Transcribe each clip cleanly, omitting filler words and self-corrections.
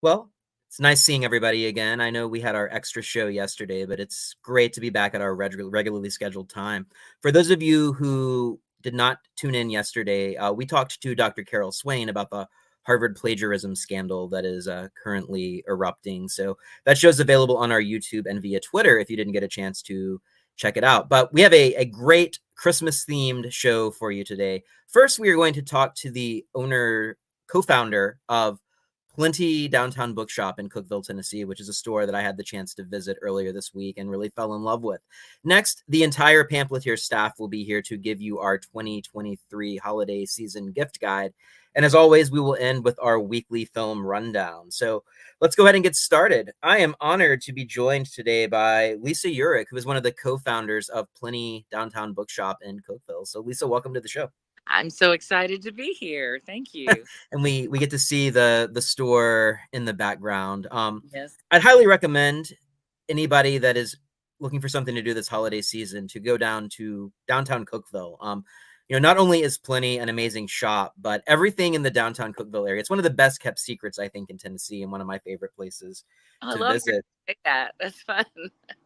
Well, it's nice seeing everybody again. I know we had our extra show yesterday, but it's great to be back at our regularly scheduled time. For those of you who did not tune in yesterday, we talked to Dr. Carol Swain about the Harvard plagiarism scandal that is currently erupting. So that show's available on our YouTube and via Twitter if you didn't get a chance to check it out. But we have a great Christmas-themed show for you today. First, we are going to talk to the co-founder of Plenty Downtown Bookshop in Cookeville, Tennessee, which is a store that I had the chance to visit earlier this week and really fell in love with. Next, the entire Pamphleteer staff will be here to give you our 2023 holiday season gift guide. And as always, we will end with our weekly film rundown. So let's go ahead and get started. I am honored to be joined today by Lisa Uhrik, who is one of the co-founders of Plenty Downtown Bookshop in Cookeville. So Lisa, welcome to the show. I'm so excited to be here. Thank you. And we get to see the store in the background. Yes. I'd highly recommend anybody that is looking for something to do this holiday season to go down to downtown Cookeville. Not only is Plenty an amazing shop, but everything in the downtown Cookeville area. It's one of the best kept secrets, I think, in Tennessee, and one of my favorite places I to love visit. that. That's fun.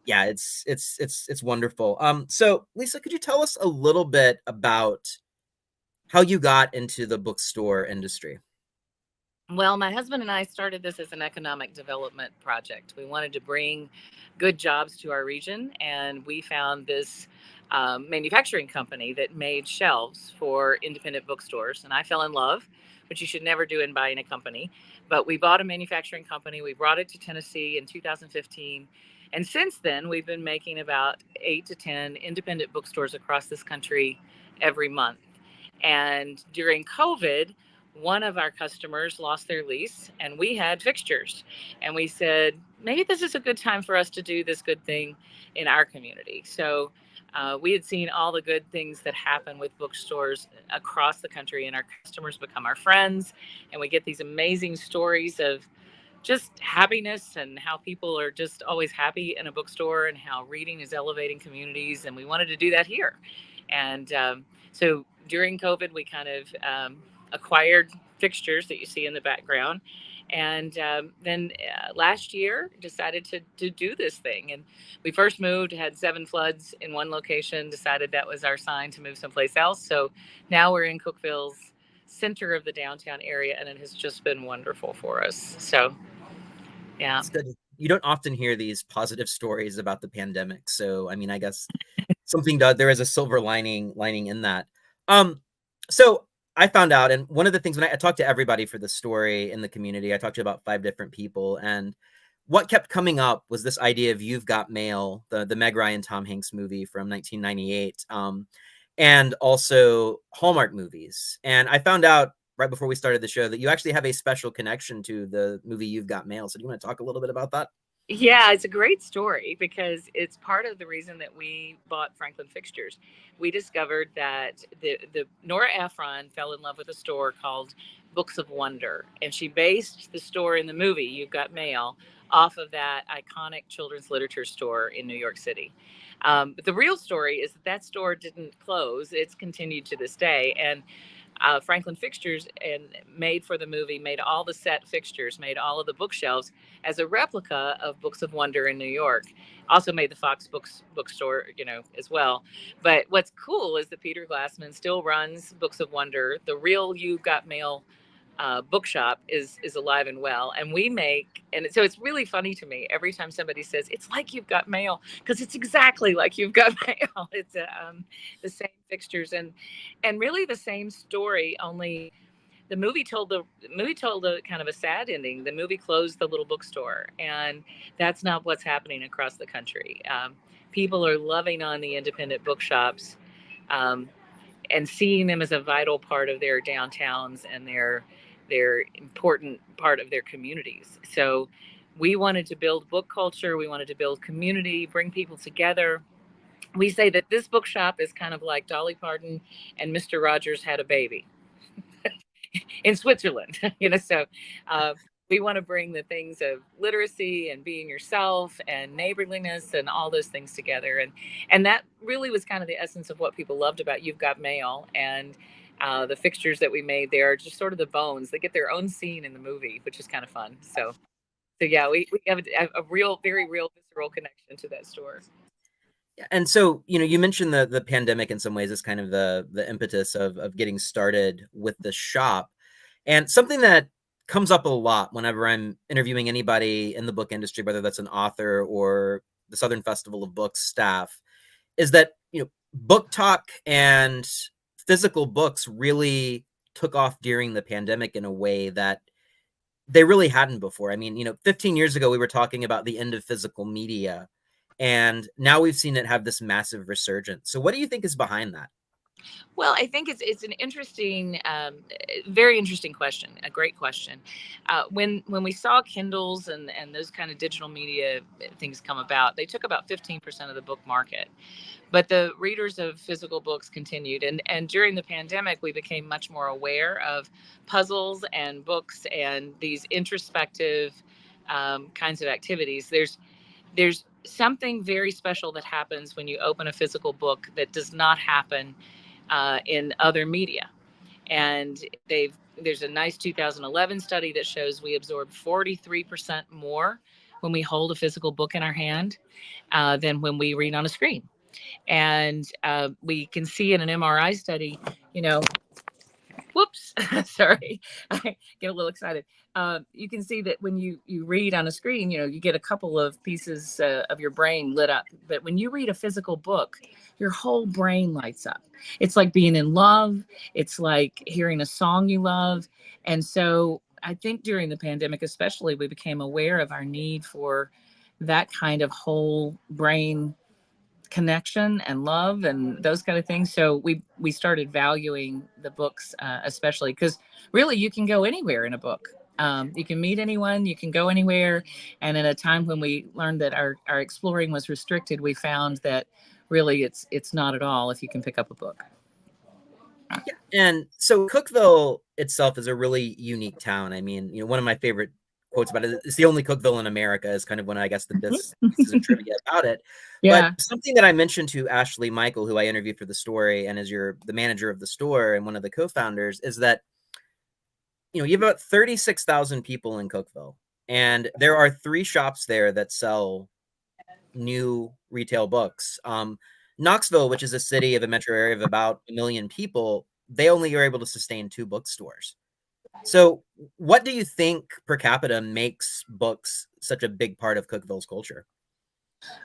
Yeah, it's wonderful. So Lisa, could you tell us a little bit about how you got into the bookstore industry? Well, my husband and I started this as an economic development project. We wanted to bring good jobs to our region, and we found this manufacturing company that made shelves for independent bookstores. And I fell in love, which you should never do in buying a company. But we bought a manufacturing company. We brought it to Tennessee in 2015. And since then, we've been making about 8 to 10 independent bookstores across this country every month. And during COVID, one of our customers lost their lease and we had fixtures. And we said, maybe this is a good time for us to do this good thing in our community. So we had seen all the good things that happen with bookstores across the country, and our customers become our friends. And we get these amazing stories of just happiness and how people are just always happy in a bookstore and how reading is elevating communities. And we wanted to do that here. And so during COVID, we kind of acquired fixtures that you see in the background. And then last year decided to do this thing. And we first moved, had 7 floods in one location, decided that was our sign to move someplace else. So now we're in Cookeville's center of the downtown area, and it has just been wonderful for us. So, yeah. It's good. You don't often hear these positive stories about the pandemic. So, I mean, I guess there is a silver lining in that. So I found out, and one of the things when I talked to everybody for the story in the community, I talked to about 5 different people, and what kept coming up was this idea of You've Got Mail, the Meg Ryan Tom Hanks movie from 1998, and also Hallmark movies. And I found out right before we started the show that you actually have a special connection to the movie You've Got Mail. So do you want to talk a little bit about that? Yeah, it's a great story because it's part of the reason that we bought Franklin Fixtures. We discovered that the Nora Ephron fell in love with a store called Books of Wonder, and she based the store in the movie You've Got Mail off of that iconic children's literature store in New York City. But the real story is that that store didn't close; it's continued to this day, and Franklin Fixtures and made for the movie, made all the set fixtures, made all of the bookshelves as a replica of Books of Wonder in New York. Also made the Fox bookstore, as well. But what's cool is that Peter Glassman still runs Books of Wonder. The real You Got Mail bookshop is alive and well, and we make, and so it's really funny to me every time somebody says it's like You've Got Mail, because it's exactly like You've Got Mail. It's the same fixtures and really the same story, only the movie told a kind of a sad ending. The movie closed the little bookstore, and that's not what's happening across the country. People are loving on the independent bookshops, um, and seeing them as a vital part of their downtowns and their important part of their communities. So we wanted to build book culture, we wanted to build community, bring people together. We say that this bookshop is kind of like Dolly Parton and Mr. Rogers had a baby in Switzerland. So uh, we want to bring the things of literacy and being yourself and neighborliness and all those things together. And that really was kind of the essence of what people loved about You've Got Mail. And The fixtures that we made there are just sort of the bones. They get their own scene in the movie, which is kind of fun. So yeah, we have a real, very real, visceral connection to that store. And so, you mentioned the pandemic in some ways is kind of the impetus of getting started with the shop. And something that comes up a lot whenever I'm interviewing anybody in the book industry, whether that's an author or the Southern Festival of Books staff, is that, book talk and physical books really took off during the pandemic in a way that they really hadn't before. I mean, 15 years ago, we were talking about the end of physical media, and now we've seen it have this massive resurgence. So what do you think is behind that? Well, I think it's an interesting, very interesting question. A great question. When we saw Kindles and those kind of digital media things come about, they took about 15% of the book market. But the readers of physical books continued, and during the pandemic, we became much more aware of puzzles and books and these introspective kinds of activities. There's something very special that happens when you open a physical book that does not happen in other media. And there's a nice 2011 study that shows we absorb 43% more when we hold a physical book in our hand than when we read on a screen. And we can see in an MRI study, you know, whoops, sorry, I get a little excited. You can see that when you read on a screen, you get a couple of pieces of your brain lit up. But when you read a physical book, your whole brain lights up. It's like being in love. It's like hearing a song you love. And so I think during the pandemic, especially, we became aware of our need for that kind of whole brain connection and love and those kind of things. So we started valuing the books, especially because really you can go anywhere in a book. You can meet anyone, you can go anywhere. And in a time when we learned that our exploring was restricted, we found that really it's not at all if you can pick up a book. Yeah, and so Cookeville itself is a really unique town. I mean, one of my favorite quotes about it, it's the only Cookeville in America, is kind of one, I guess, the best pieces of trivia about it. But Yeah. something that I mentioned to Ashley Michael, who I interviewed for the story and is the manager of the store and one of the co-founders, is that you have about 36,000 people in Cookeville, and there are 3 shops there that sell new retail books. Knoxville, which is a city of a metro area of about 1 million people, they only are able to sustain 2 bookstores. So what do you think per capita makes books such a big part of Cookeville's culture?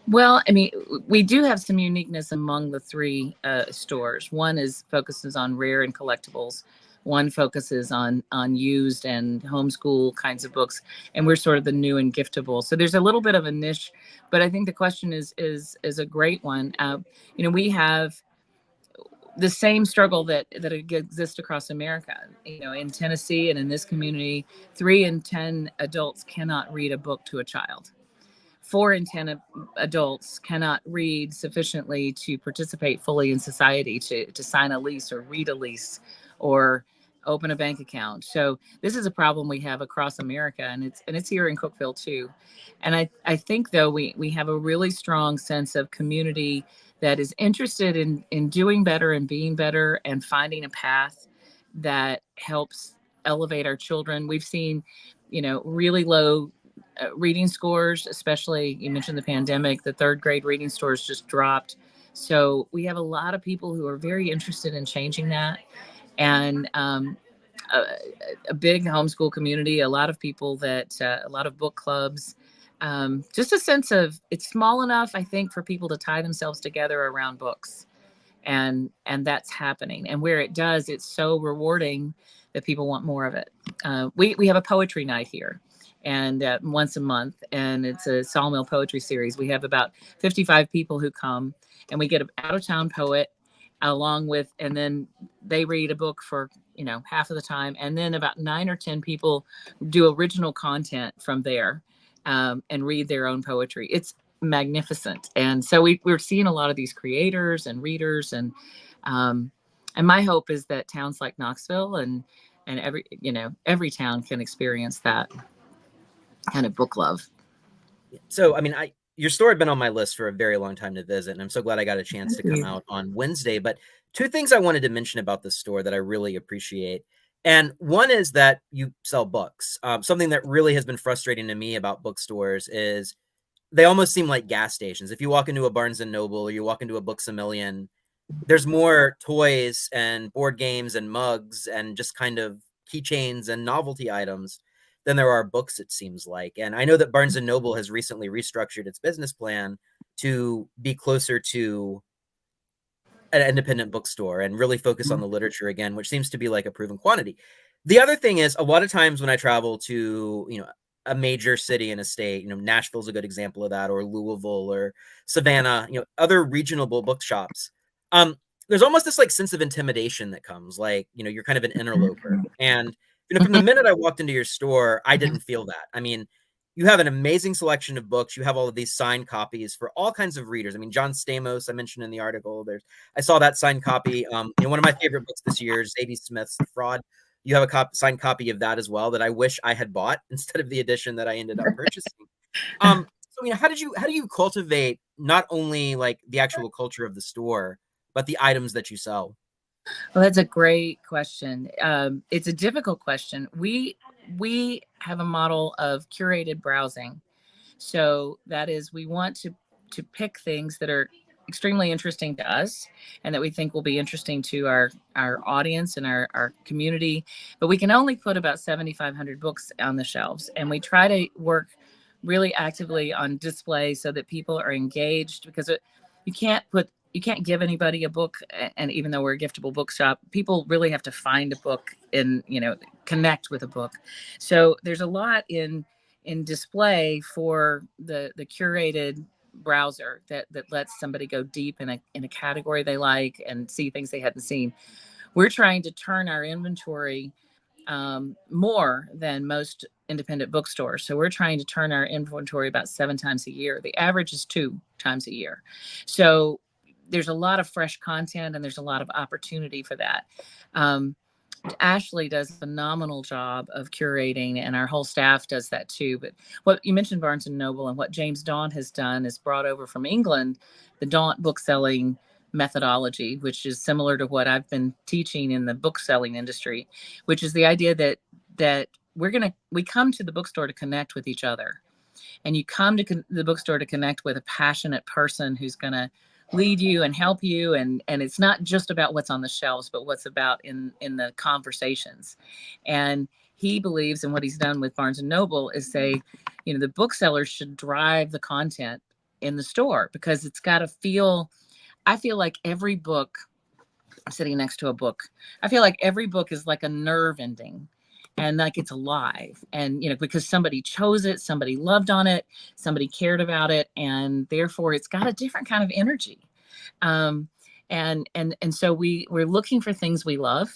Well, I mean, we do have some uniqueness among the 3 stores. One focuses on rare and collectibles. One focuses on used and homeschool kinds of books, and we're sort of the new and giftable. So there's a little bit of a niche, but I think the question is a great one. We have the same struggle that exists across America. In Tennessee and in this community, 3 in 10 adults cannot read a book to a child. 4 in 10 adults cannot read sufficiently to participate fully in society, to sign a lease or read a lease or open a bank account. So this is a problem we have across America, and it's here in Cookeville too. And I think though we have a really strong sense of community that is interested in doing better and being better and finding a path that helps elevate our children. We've seen, really low reading scores, especially you mentioned the pandemic, the 3rd grade reading scores just dropped. So we have a lot of people who are very interested in changing that. And a, a big homeschool community, a lot of people a lot of book clubs, just a sense of it's small enough, I think, for people to tie themselves together around books. And that's happening. And where it does, it's so rewarding that people want more of it. We have a poetry night here, and once a month, and it's a sawmill poetry series. We have about 55 people who come, and we get an out of town poet along with, and then they read a book for half of the time, and then about 9 or 10 people do original content from there, and read their own poetry. It's magnificent. And so we're seeing a lot of these creators and readers, and my hope is that towns like Knoxville and every town can experience that kind of book love. So, I mean, your store had been on my list for a very long time to visit, and I'm so glad I got a chance to Thank come you. out on Wednesday. But two things I wanted to mention about this store that I really appreciate. And one is that you sell books. Something that really has been frustrating to me about bookstores is they almost seem like gas stations. If you walk into a Barnes and Noble or you walk into a Books a Million, there's more toys and board games and mugs and just kind of keychains and novelty items than there are books, it seems like. And I know that Barnes and Noble has recently restructured its business plan to be closer to an independent bookstore and really focus on the literature again, which seems to be like a proven quantity. The other thing is a lot of times when I travel to, a major city in a state, Nashville's a good example of that, or Louisville or Savannah, other regional bookshops. There's almost this like sense of intimidation that comes, like, you're kind of an interloper. And, from the minute I walked into your store, I didn't feel that. I mean, you have an amazing selection of books. You have all of these signed copies for all kinds of readers. I mean, John Stamos, I mentioned in the article. I saw that signed copy. One of my favorite books this year is A.B. Smith's The Fraud. You have a signed copy of that as well that I wish I had bought instead of the edition that I ended up purchasing. So, how do you cultivate not only like the actual culture of the store, but the items that you sell? Well, that's a great question. It's a difficult question. We have a model of curated browsing. So that is, we want to pick things that are extremely interesting to us and that we think will be interesting to our audience and our community. But we can only put about 7,500 books on the shelves, and we try to work really actively on display so that people are engaged, because you can't put you can't give anybody a book. And even though we're a giftable bookshop, people really have to find a book and connect with a book. So there's a lot in display for the curated browser that lets somebody go deep in a category they like and see things they hadn't seen. We're trying to turn our inventory more than most independent bookstores. So we're trying to turn our inventory about 7 times a year. The average is 2 times a year. So there's a lot of fresh content and there's a lot of opportunity for that. Ashley does a phenomenal job of curating, and our whole staff does that too. But what you mentioned, Barnes and Noble, and what James Daunt has done is brought over from England the Daunt bookselling methodology, which is similar to what I've been teaching in the bookselling industry, which is the idea that we come to the bookstore to connect with each other, and you come to the bookstore to connect with a passionate person who's going to lead you and help you, and it's not just about what's on the shelves, but what's about in the conversations. And he believes, and what he's done with Barnes and Noble is say, the booksellers should drive the content in the store, because it's got to feel, I feel like every book, I'm sitting next to a book, I feel like every book is like a nerve ending, and like it's alive, and because somebody chose it, somebody loved on it, somebody cared about it, and therefore it's got a different kind of energy. um and so we're looking for things we love,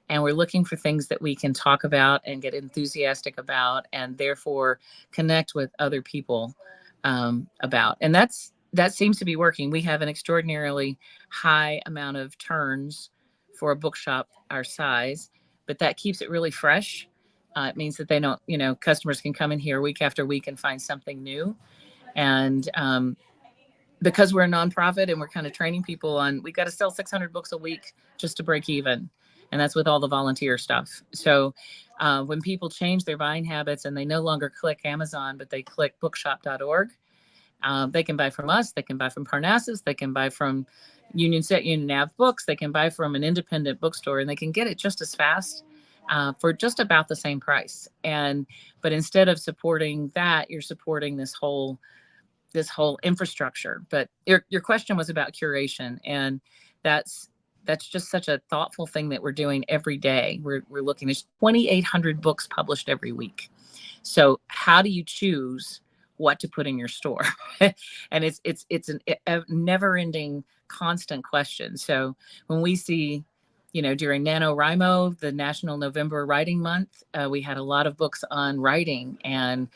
and we're looking for things that we can talk about and get enthusiastic about, and therefore connect with other people about. And that seems to be working. We have an extraordinarily high amount of turns for a bookshop our size, but that keeps it really fresh. It means that they don't, customers can come in here week after week and find something new. And because we're a nonprofit and we're kind of training people on, we've got to sell 600 books a week just to break even. And that's with all the volunteer stuff. So when people change their buying habits and they no longer click Amazon, but they click bookshop.org, they can buy from us. They can buy from Parnassus. They can buy from Union Nav Books. They can buy from an independent bookstore, and they can get it just as fast for just about the same price. But instead of supporting that, you're supporting this whole infrastructure. But your question was about curation, and that's just such a thoughtful thing that we're doing every day. We're looking, there's 2,800 books published every week. So how do you choose what to put in your store? And it's a never ending constant question. So when we see, during NaNoWriMo, the National November Writing Month, we had a lot of books on writing and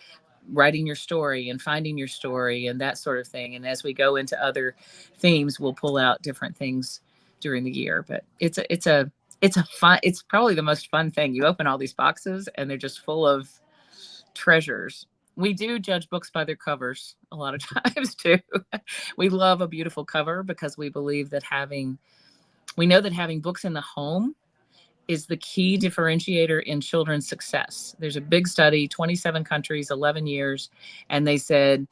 writing your story and finding your story and that sort of thing. And as we go into other themes, we'll pull out different things during the year. But it's probably the most fun thing. You open all these boxes and they're just full of treasures. We do judge books by their covers a lot of times too. We love a beautiful cover because we believe that we know that having books in the home is the key differentiator in children's success. There's a big study, 27 countries, 11 years, and they said,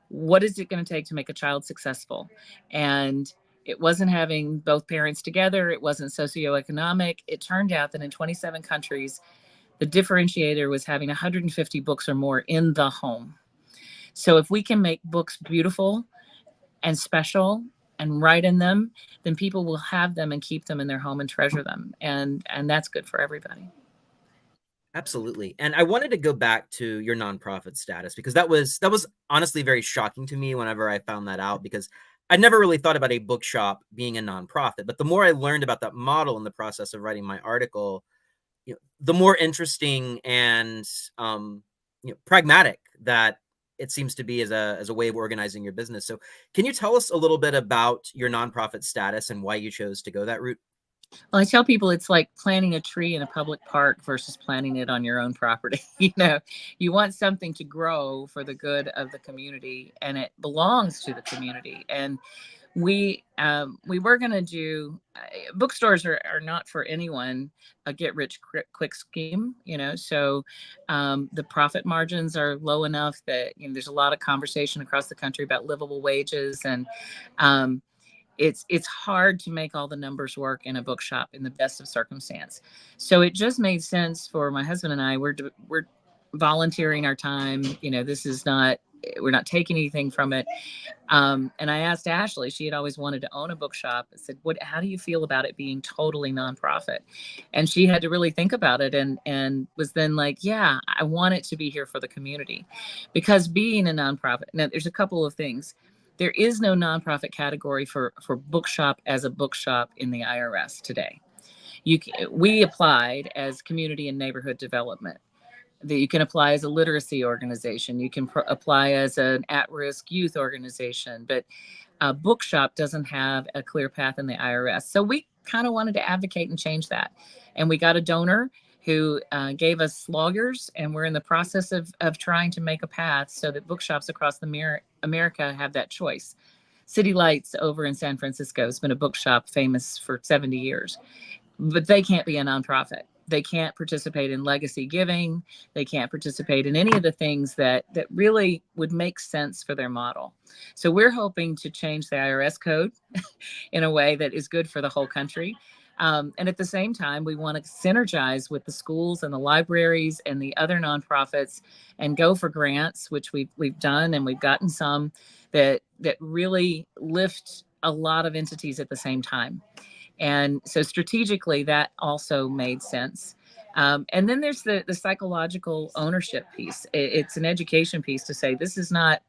what is it going to take to make a child successful? And it wasn't having both parents together. It wasn't socioeconomic. It turned out that in 27 countries, the differentiator was having 150 books or more in the home. So if we can make books beautiful and special and write in them, then people will have them and keep them in their home and treasure them. And that's good for everybody. Absolutely. And I wanted to go back to your nonprofit status, because that was honestly very shocking to me whenever I found that out, because I never really thought about a bookshop being a nonprofit. But the more I learned about that model in the process of writing my article, the more interesting and pragmatic that it seems to be as a way of organizing your business. So can you tell us a little bit about your nonprofit status and why you chose to go that route? Well, I tell people it's like planting a tree in a public park versus planting it on your own property. You want something to grow for the good of the community, and it belongs to the community. And we were going to do bookstores are not for anyone a get rich quick scheme, so the profit margins are low enough that there's a lot of conversation across the country about livable wages, and it's hard to make all the numbers work in a bookshop in the best of circumstance. So it just made sense for my husband and I. We're volunteering our time. We're not taking anything from it. And I asked Ashley, she had always wanted to own a bookshop. I said, how do you feel about it being totally nonprofit? And she had to really think about it and was then like, yeah, I want it to be here for the community. Because being a nonprofit, now there's a couple of things. There is no nonprofit category for bookshop as a bookshop in the IRS today. We applied as community and neighborhood development. That you can apply as a literacy organization. You can apply as an at-risk youth organization, but a bookshop doesn't have a clear path in the IRS. So we kind of wanted to advocate and change that. And we got a donor who gave us lawyers, and we're in the process of trying to make a path so that bookshops across America have that choice. City Lights over in San Francisco has been a bookshop famous for 70 years, but they can't be a nonprofit. They can't participate in legacy giving. They can't participate in any of the things that really would make sense for their model. So we're hoping to change the IRS code in a way that is good for the whole country. And at the same time, we want to synergize with the schools and the libraries and the other nonprofits and go for grants, which we've done, and we've gotten some that really lift a lot of entities at the same time. And so strategically, that also made sense. And then there's the psychological ownership piece. It's an education piece to say this is not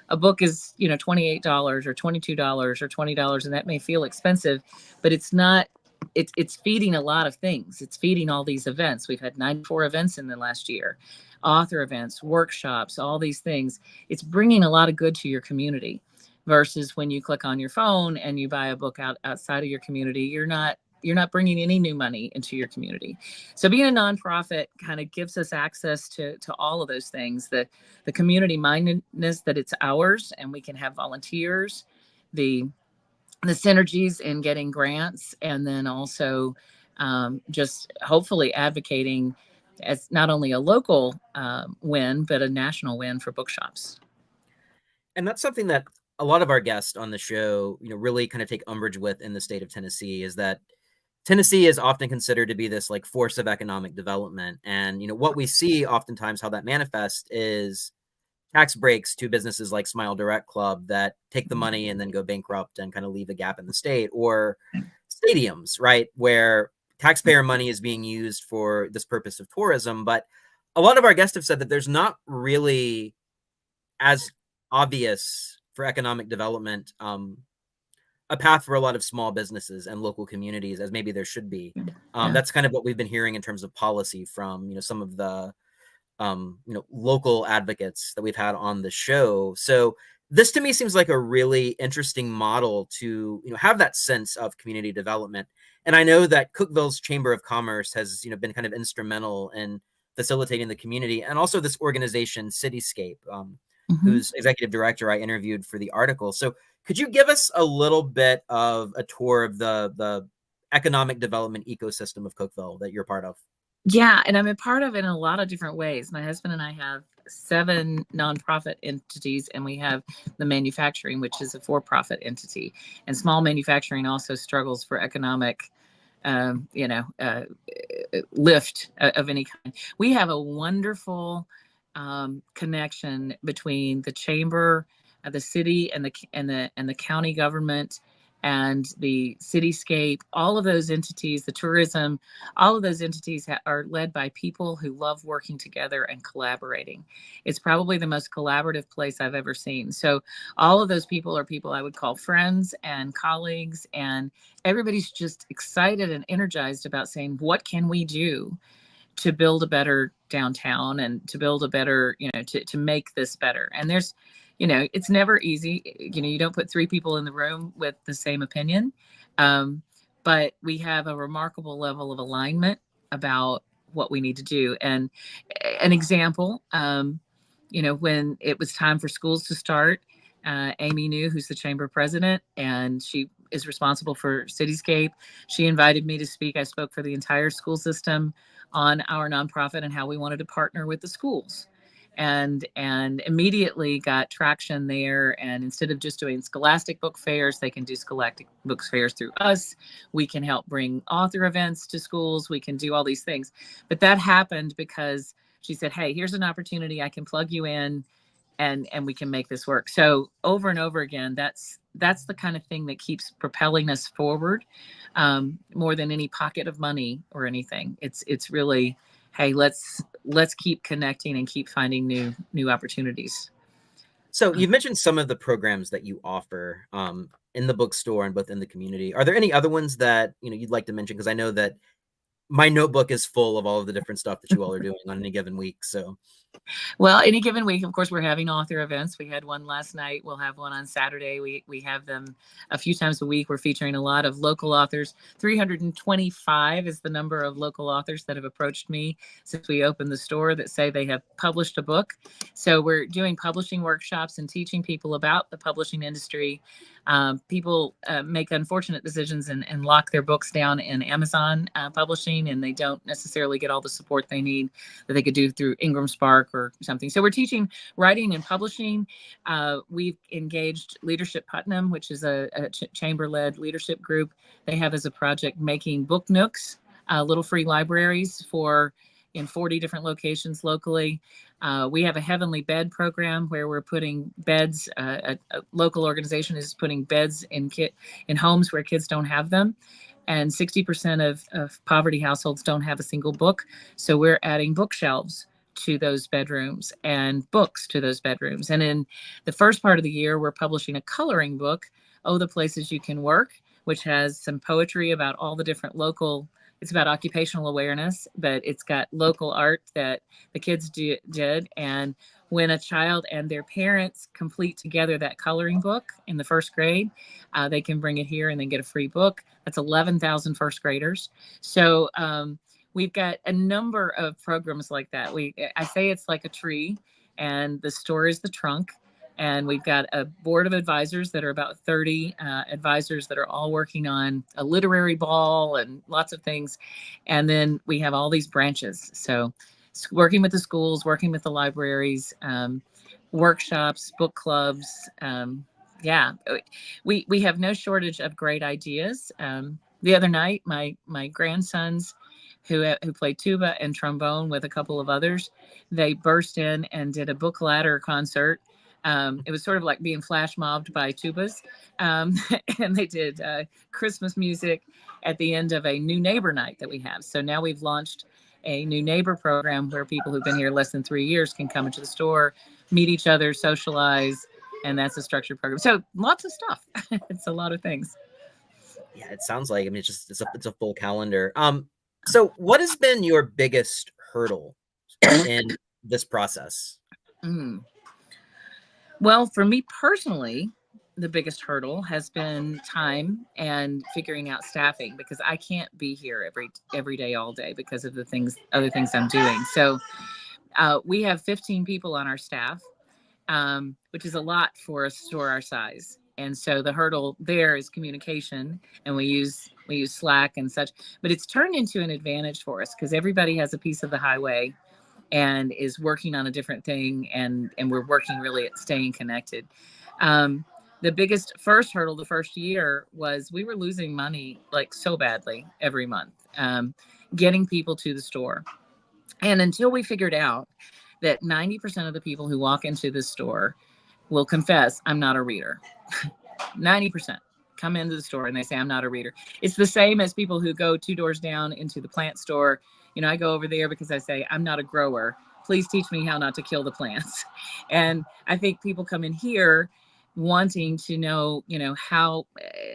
a book is, $28 or $22 or $20, and that may feel expensive, but it's not. It's feeding a lot of things. It's feeding all these events. We've had 94 events in the last year, author events, workshops, all these things. It's bringing a lot of good to your community. Versus when you click on your phone and you buy a book outside of your community, you're not bringing any new money into your community. So being a nonprofit kind of gives us access to all of those things, the community mindedness that it's ours and we can have volunteers, the synergies in getting grants, and then also just hopefully advocating as not only a local win, but a national win for bookshops. And that's something that a lot of our guests on the show, really kind of take umbrage with in the state of Tennessee, is that Tennessee is often considered to be this like force of economic development. And, what we see oftentimes how that manifests is tax breaks to businesses like Smile Direct Club that take the money and then go bankrupt and kind of leave a gap in the state, or stadiums, right, where taxpayer money is being used for this purpose of tourism. But a lot of our guests have said that there's not really as obvious for economic development a path for a lot of small businesses and local communities as maybe there should be. That's kind of what we've been hearing in terms of policy from some of the local advocates that we've had on the show. So this to me seems like a really interesting model to have that sense of community development. And I know that Cookeville's Chamber of Commerce has been kind of instrumental in facilitating the community, and also this organization, Cityscape, Mm-hmm. whose executive director I interviewed for the article. So could you give us a little bit of a tour of the economic development ecosystem of Cookeville that you're part of? Yeah, and I'm a part of it in a lot of different ways. My husband and I have 7 nonprofit entities, and we have the manufacturing, which is a for-profit entity. And small manufacturing also struggles for economic, you know, lift of any kind. We have a wonderful connection between the chamber, the city, and the county government, and the cityscape. All of those entities, the tourism, all of those entities are led by people who love working together and collaborating. It's probably the most collaborative place I've ever seen. So all of those people are people I would call friends and colleagues, and everybody's just excited and energized about saying, what can we do to build a better downtown and to build a better, you know, to make this better. And there's, you know, it's never easy. You know, you don't put 3 people in the room with the same opinion. But we have a remarkable level of alignment about what we need to do. And an example, you know, when it was time for schools to start, Amy New, who's the chamber president, and she is responsible for Cityscape, she invited me to speak. I spoke for the entire school system on our nonprofit and how we wanted to partner with the schools, and immediately got traction there. And instead of just doing scholastic book fairs, they can do scholastic book fairs through us. We can help bring author events to schools. We can do all these things. But that happened because she said, hey, here's an opportunity. I can plug you in, and we can make this work. So over and over again, that's the kind of thing that keeps propelling us forward, more than any pocket of money or anything. It's really, hey, let's keep connecting and keep finding new opportunities. So you've mentioned some of the programs that you offer in the bookstore and both in the community. Are there any other ones that, you know, you'd like to mention? Because I know that my notebook is full of all of the different stuff that you all are doing on any given week. So Well, any given week, of course, we're having author events. We had one last night. We'll have one on Saturday. We have them a few times a week. We're featuring a lot of local authors. 325 is the number of local authors that have approached me since we opened the store that say they have published a book. So we're doing publishing workshops and teaching people about the publishing industry. People make unfortunate decisions and lock their books down in Amazon publishing, and they don't necessarily get all the support they need that they could do through Ingram Spark or something. So we're teaching writing and publishing. We've engaged Leadership Putnam, which is a chamber-led leadership group. They have as a project making book nooks, little free libraries in 40 different locations locally. We have a Heavenly Bed program where we're putting beds. A local organization is putting beds in homes where kids don't have them. And 60% of poverty households don't have a single book. So we're adding bookshelves to those bedrooms and books to those bedrooms. And in the first part of the year, we're publishing a coloring book, Oh, the Places You Can Work, which has some poetry about all the different local. It's about occupational awareness, but it's got local art that the kids did. And when a child and their parents complete together that coloring book in the first grade, they can bring it here and then get a free book. That's 11,000 first graders. So we've got a number of programs like that. I say it's like a tree, and the store is the trunk. And we've got a board of advisors that are about 30 advisors that are all working on a literary ball and lots of things. And then we have all these branches. So working with the schools, working with the libraries, workshops, book clubs. Yeah, we have no shortage of great ideas. The other night, my grandsons, who played tuba and trombone with a couple of others, they burst in and did a book ladder concert. It was sort of like being flash mobbed by tubas. And they did Christmas music at the end of a new neighbor night that we have. So now we've launched a new neighbor program where people who've been here less than 3 years can come into the store, meet each other, socialize, and that's a structured program. So lots of stuff. It's a lot of things. Yeah, it sounds like, I mean, it's a full calendar. So what has been your biggest hurdle in this process? Well, for me personally, the biggest hurdle has been time and figuring out staffing, because I can't be here every day all day because of the other things I'm doing. So we have 15 people on our staff, which is a lot for a store our size. And so the hurdle there is communication, and we use Slack and such. But it's turned into an advantage for us because everybody has a piece of the highway and is working on a different thing, and we're working really at staying connected. The biggest first hurdle the first year was we were losing money like so badly every month, getting people to the store. And until we figured out that 90% of the people who walk into the store will confess, I'm not a reader. 90% come into the store and they say, I'm not a reader. It's the same as people who go 2 doors down into the plant store. You know, I go over there because I say, I'm not a grower. Please teach me how not to kill the plants. And I think people come in here wanting to know, you know, how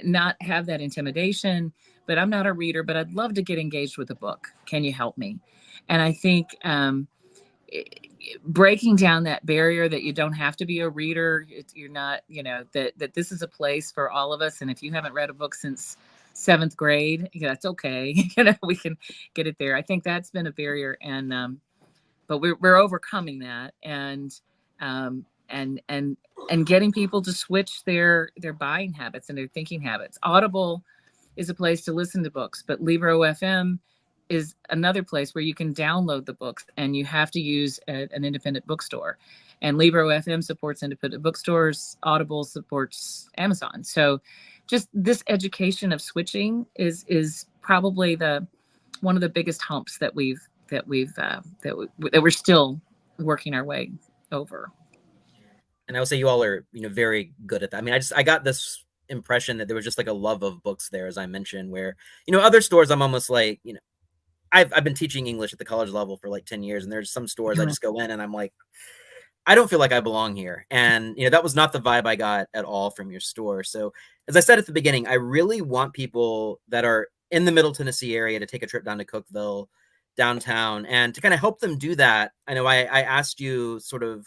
not have that intimidation, but I'm not a reader, but I'd love to get engaged with a book. Can you help me? And I think breaking down that barrier that you don't have to be a reader, you're not, you know, that this is a place for all of us. And if you haven't read a book since 7th grade, that's okay. You know, we can get it there. I think that's been a barrier, and but we're overcoming that, and getting people to switch their buying habits and their thinking habits. Audible is a place to listen to books, but Libro FM is another place where you can download the books, and you have to use an independent bookstore. And Libro FM supports independent bookstores. Audible supports Amazon. So just this education of switching is probably one of the biggest humps that we're still working our way over. And I would say you all are, you know, very good at that. I mean, I got this impression that there was just like a love of books there, as I mentioned, where, you know, other stores I'm almost like, you know, I've been teaching English at the college level for like 10 years, and there's some stores I just go in and I'm like, I don't feel like I belong here. And, you know, that was not the vibe I got at all from your store. So as I said at the beginning, I really want people that are in the Middle Tennessee area to take a trip down to Cookeville, downtown, and to kind of help them do that. I know I asked you sort of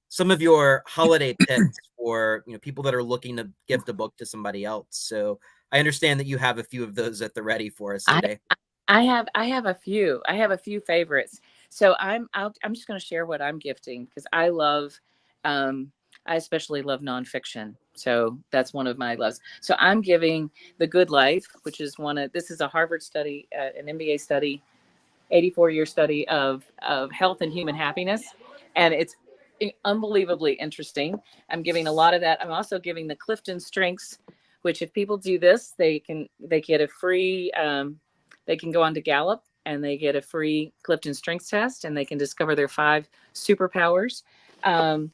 some of your holiday picks for, you know, people that are looking to gift a book to somebody else. So I understand that you have a few of those at the ready for us today. I have a few. I have a few favorites. So I'm just going to share what I'm gifting, because I love, I especially love nonfiction. So that's one of my loves. So I'm giving The Good Life, which is this is a Harvard study, an MBA study, 84-year study of health and human happiness, and it's unbelievably interesting. I'm giving a lot of that. I'm also giving the Clifton Strengths, which if people do this, they get a free. They can go on to Gallup and they get a free Clifton Strengths test, and they can discover their 5 superpowers. I'm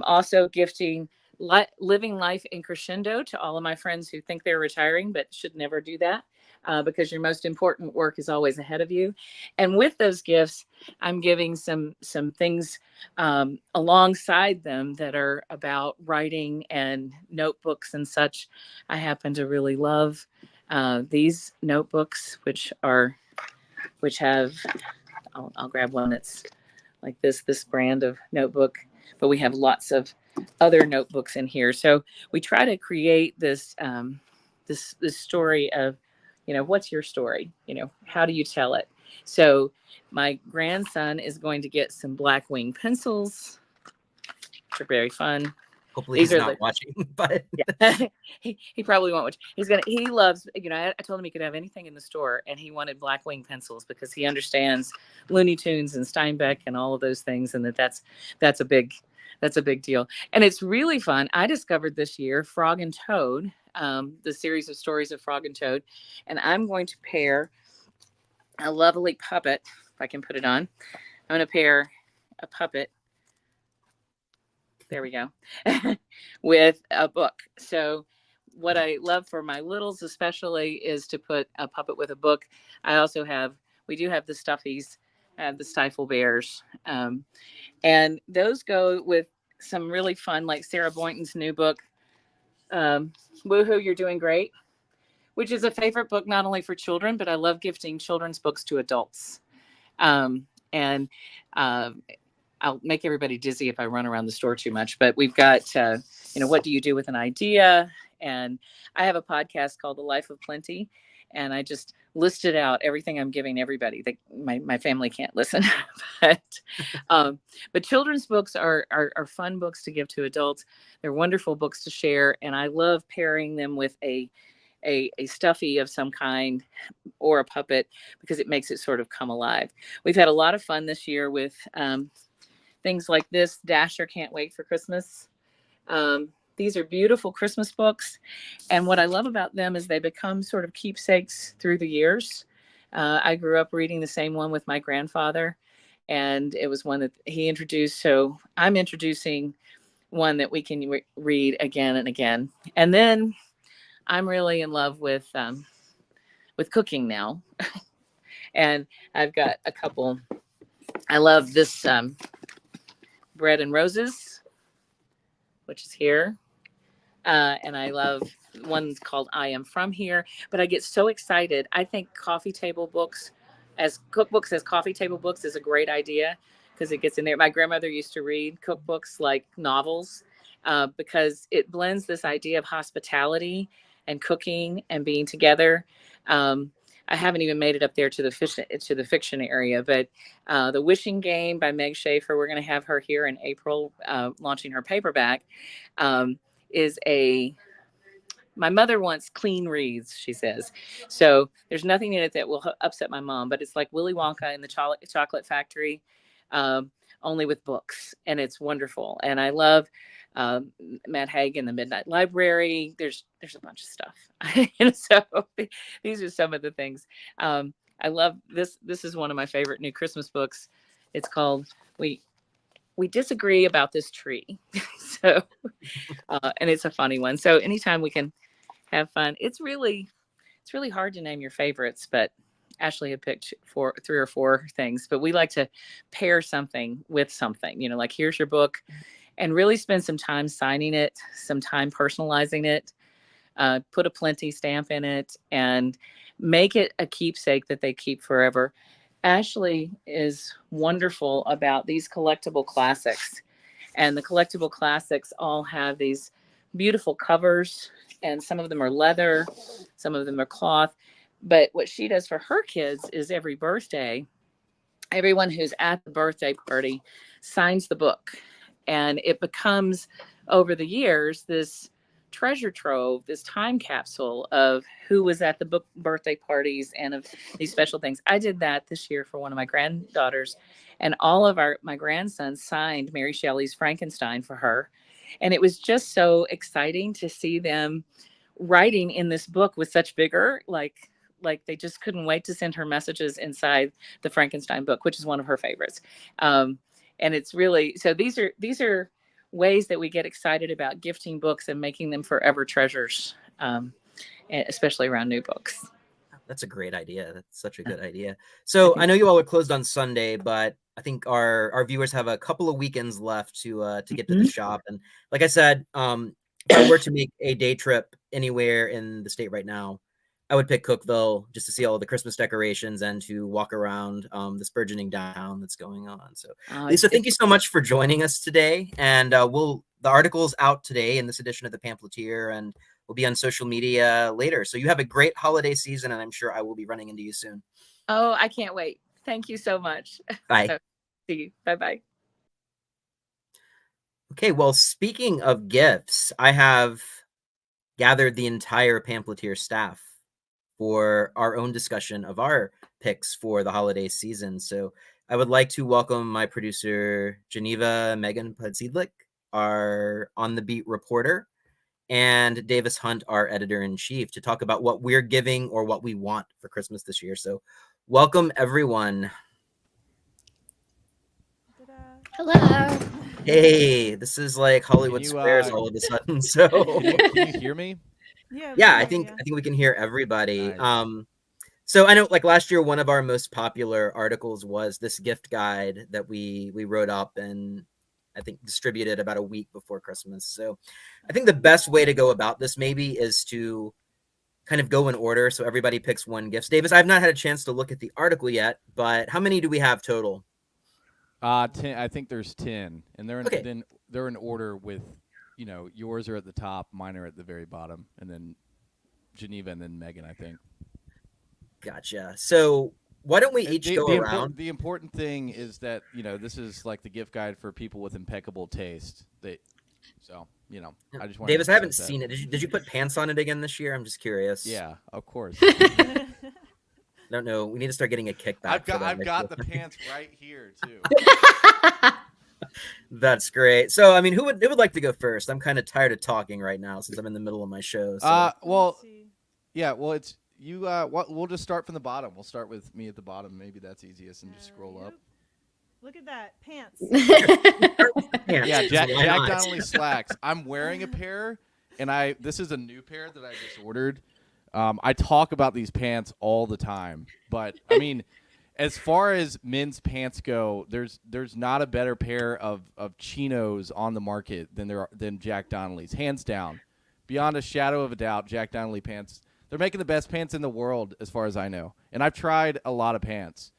also gifting Living Life in Crescendo to all of my friends who think they're retiring but should never do that, because your most important work is always ahead of you. And with those gifts, I'm giving some things alongside them that are about writing and notebooks and such. I happen to really love these notebooks, which have, I'll grab one that's like this brand of notebook, but we have lots of other notebooks in here. So we try to create this this story of, you know, what's your story? You know, how do you tell it? So my grandson is going to get some Blackwing pencils, which are very fun. Hopefully he's not watching, but yeah. he probably won't watch. He loves, you know, I told him he could have anything in the store, and he wanted Blackwing pencils because he understands Looney Tunes and Steinbeck and all of those things, and that's a big deal. And it's really fun. I discovered this year Frog and Toad, the series of stories of Frog and Toad, and I'm going to pair a lovely puppet, if I can put it on. I'm going to pair a puppet, there we go, with a book. So what I love for my littles especially is to put a puppet with a book. We do have the Stuffies, the Stifle Bears, and those go with some really fun, like Sarah Boynton's new book, Woohoo, You're Doing Great, which is a favorite book not only for children, but I love gifting children's books to adults. And I'll make everybody dizzy if I run around the store too much. But we've got, what do you do with an idea? And I have a podcast called The Life of Plenty, and I just listed out everything I'm giving everybody. My family can't listen, but but children's books are fun books to give to adults. They're wonderful books to share, and I love pairing them with a stuffy of some kind or a puppet, because it makes it sort of come alive. We've had a lot of fun this year with things like this. Dasher Can't Wait for Christmas. These are beautiful Christmas books. And what I love about them is they become sort of keepsakes through the years. I grew up reading the same one with my grandfather, and it was one that he introduced. So I'm introducing one that we can read again and again. And then I'm really in love with cooking now. And I've got a couple. I love this Bread and Roses, which is here. And I love one's called I Am From Here. But I get so excited. I think coffee table books as cookbooks as coffee table books is a great idea, because it gets in there. My grandmother used to read cookbooks like novels, because it blends this idea of hospitality and cooking and being together. I haven't even made it up there to the fiction area, but The Wishing Game by Meg Schaefer, we're going to have her here in April, launching her paperback. Is my mother wants clean reads, she says. So there's nothing in it that will upset my mom, but it's like Willy Wonka in the chocolate factory, only with books, and it's wonderful. And I love Matt Haig in the Midnight Library. There's a bunch of stuff. And so these are some of the things. I love this. This is one of my favorite new Christmas books. It's called We Disagree About This Tree. So, and it's a funny one. So anytime we can have fun, it's really hard to name your favorites, but Ashley had picked 3 or 4 things, but we like to pair something with something, like here's your book, and really spend some time signing it, some time personalizing it, put a Plenty stamp in it, and make it a keepsake that they keep forever. Ashley is wonderful about these collectible classics, and the collectible classics all have these beautiful covers, and some of them are leather, some of them are cloth. But what she does for her kids is every birthday, everyone who's at the birthday party signs the book, and it becomes, over the years, this treasure trove, this time capsule of who was at the book birthday parties and of these special things. I did that this year for one of my granddaughters, and all of my grandsons signed Mary Shelley's Frankenstein for her. And it was just so exciting to see them writing in this book with such vigor, like they just couldn't wait to send her messages inside the Frankenstein book, which is one of her favorites. And it's really, so these are ways that we get excited about gifting books and making them forever treasures, especially around new books. That's a great idea. That's such a good idea. So I know you all are closed on Sunday, but I think our viewers have a couple of weekends left to get to the shop. And like I said, if I were to make a day trip anywhere in the state right now, I would pick Cookeville just to see all the Christmas decorations and to walk around this burgeoning downtown that's going on. So Lisa, thank you so much for joining us today. And the article's out today in this edition of the Pamphleteer, and we'll be on social media later. So you have a great holiday season, and I'm sure I will be running into you soon. Oh, I can't wait. Thank you so much. Bye. See you. Bye-bye. Okay, well, speaking of gifts, I have gathered the entire Pamphleteer staff for our own discussion of our picks for the holiday season. So I would like to welcome my producer, Geneva Megan Podsiedlik, our On the Beat reporter, and Davis Hunt, our editor-in-chief, to talk about what we're giving or what we want for Christmas this year. So welcome, everyone. Hello. Hey, this is like Hollywood Squares all of a sudden. So can you hear me? Yeah, I think we can hear everybody. Nice. So I know, like last year, one of our most popular articles was this gift guide that we wrote up and I think distributed about a week before Christmas. So I think the best way to go about this maybe is to kind of go in order, so everybody picks one gift. Davis, I've not had a chance to look at the article yet, but how many do we have total? 10. I think there's 10, and they're in order with, yours are at the top, mine are at the very bottom, and then Geneva, and then Megan, I think. Gotcha. So why don't we each go around? The important thing is that this is like the gift guide for people with impeccable taste. I just want Davis, I haven't seen it. Did you put pants on it again this year? I'm just curious. Yeah, of course. I don't know. We need to start getting a kickback. I've got the pants right here too. That's great. So, I mean, who would like to go first? I'm kind of tired of talking right now since I'm in the middle of my show. So. It's you. We'll just start from the bottom. We'll start with me at the bottom. Maybe that's easiest, and just scroll up. Look at that pants. Yeah, Jack Donnelly slacks. I'm wearing a pair, and this is a new pair that I just ordered. I talk about these pants all the time, but I mean, as far as men's pants go, there's not a better pair of chinos on the market than Jack Donnelly's, hands down, beyond a shadow of a doubt. Jack Donnelly pants, they're making the best pants in the world as far as I know, and I've tried a lot of pants.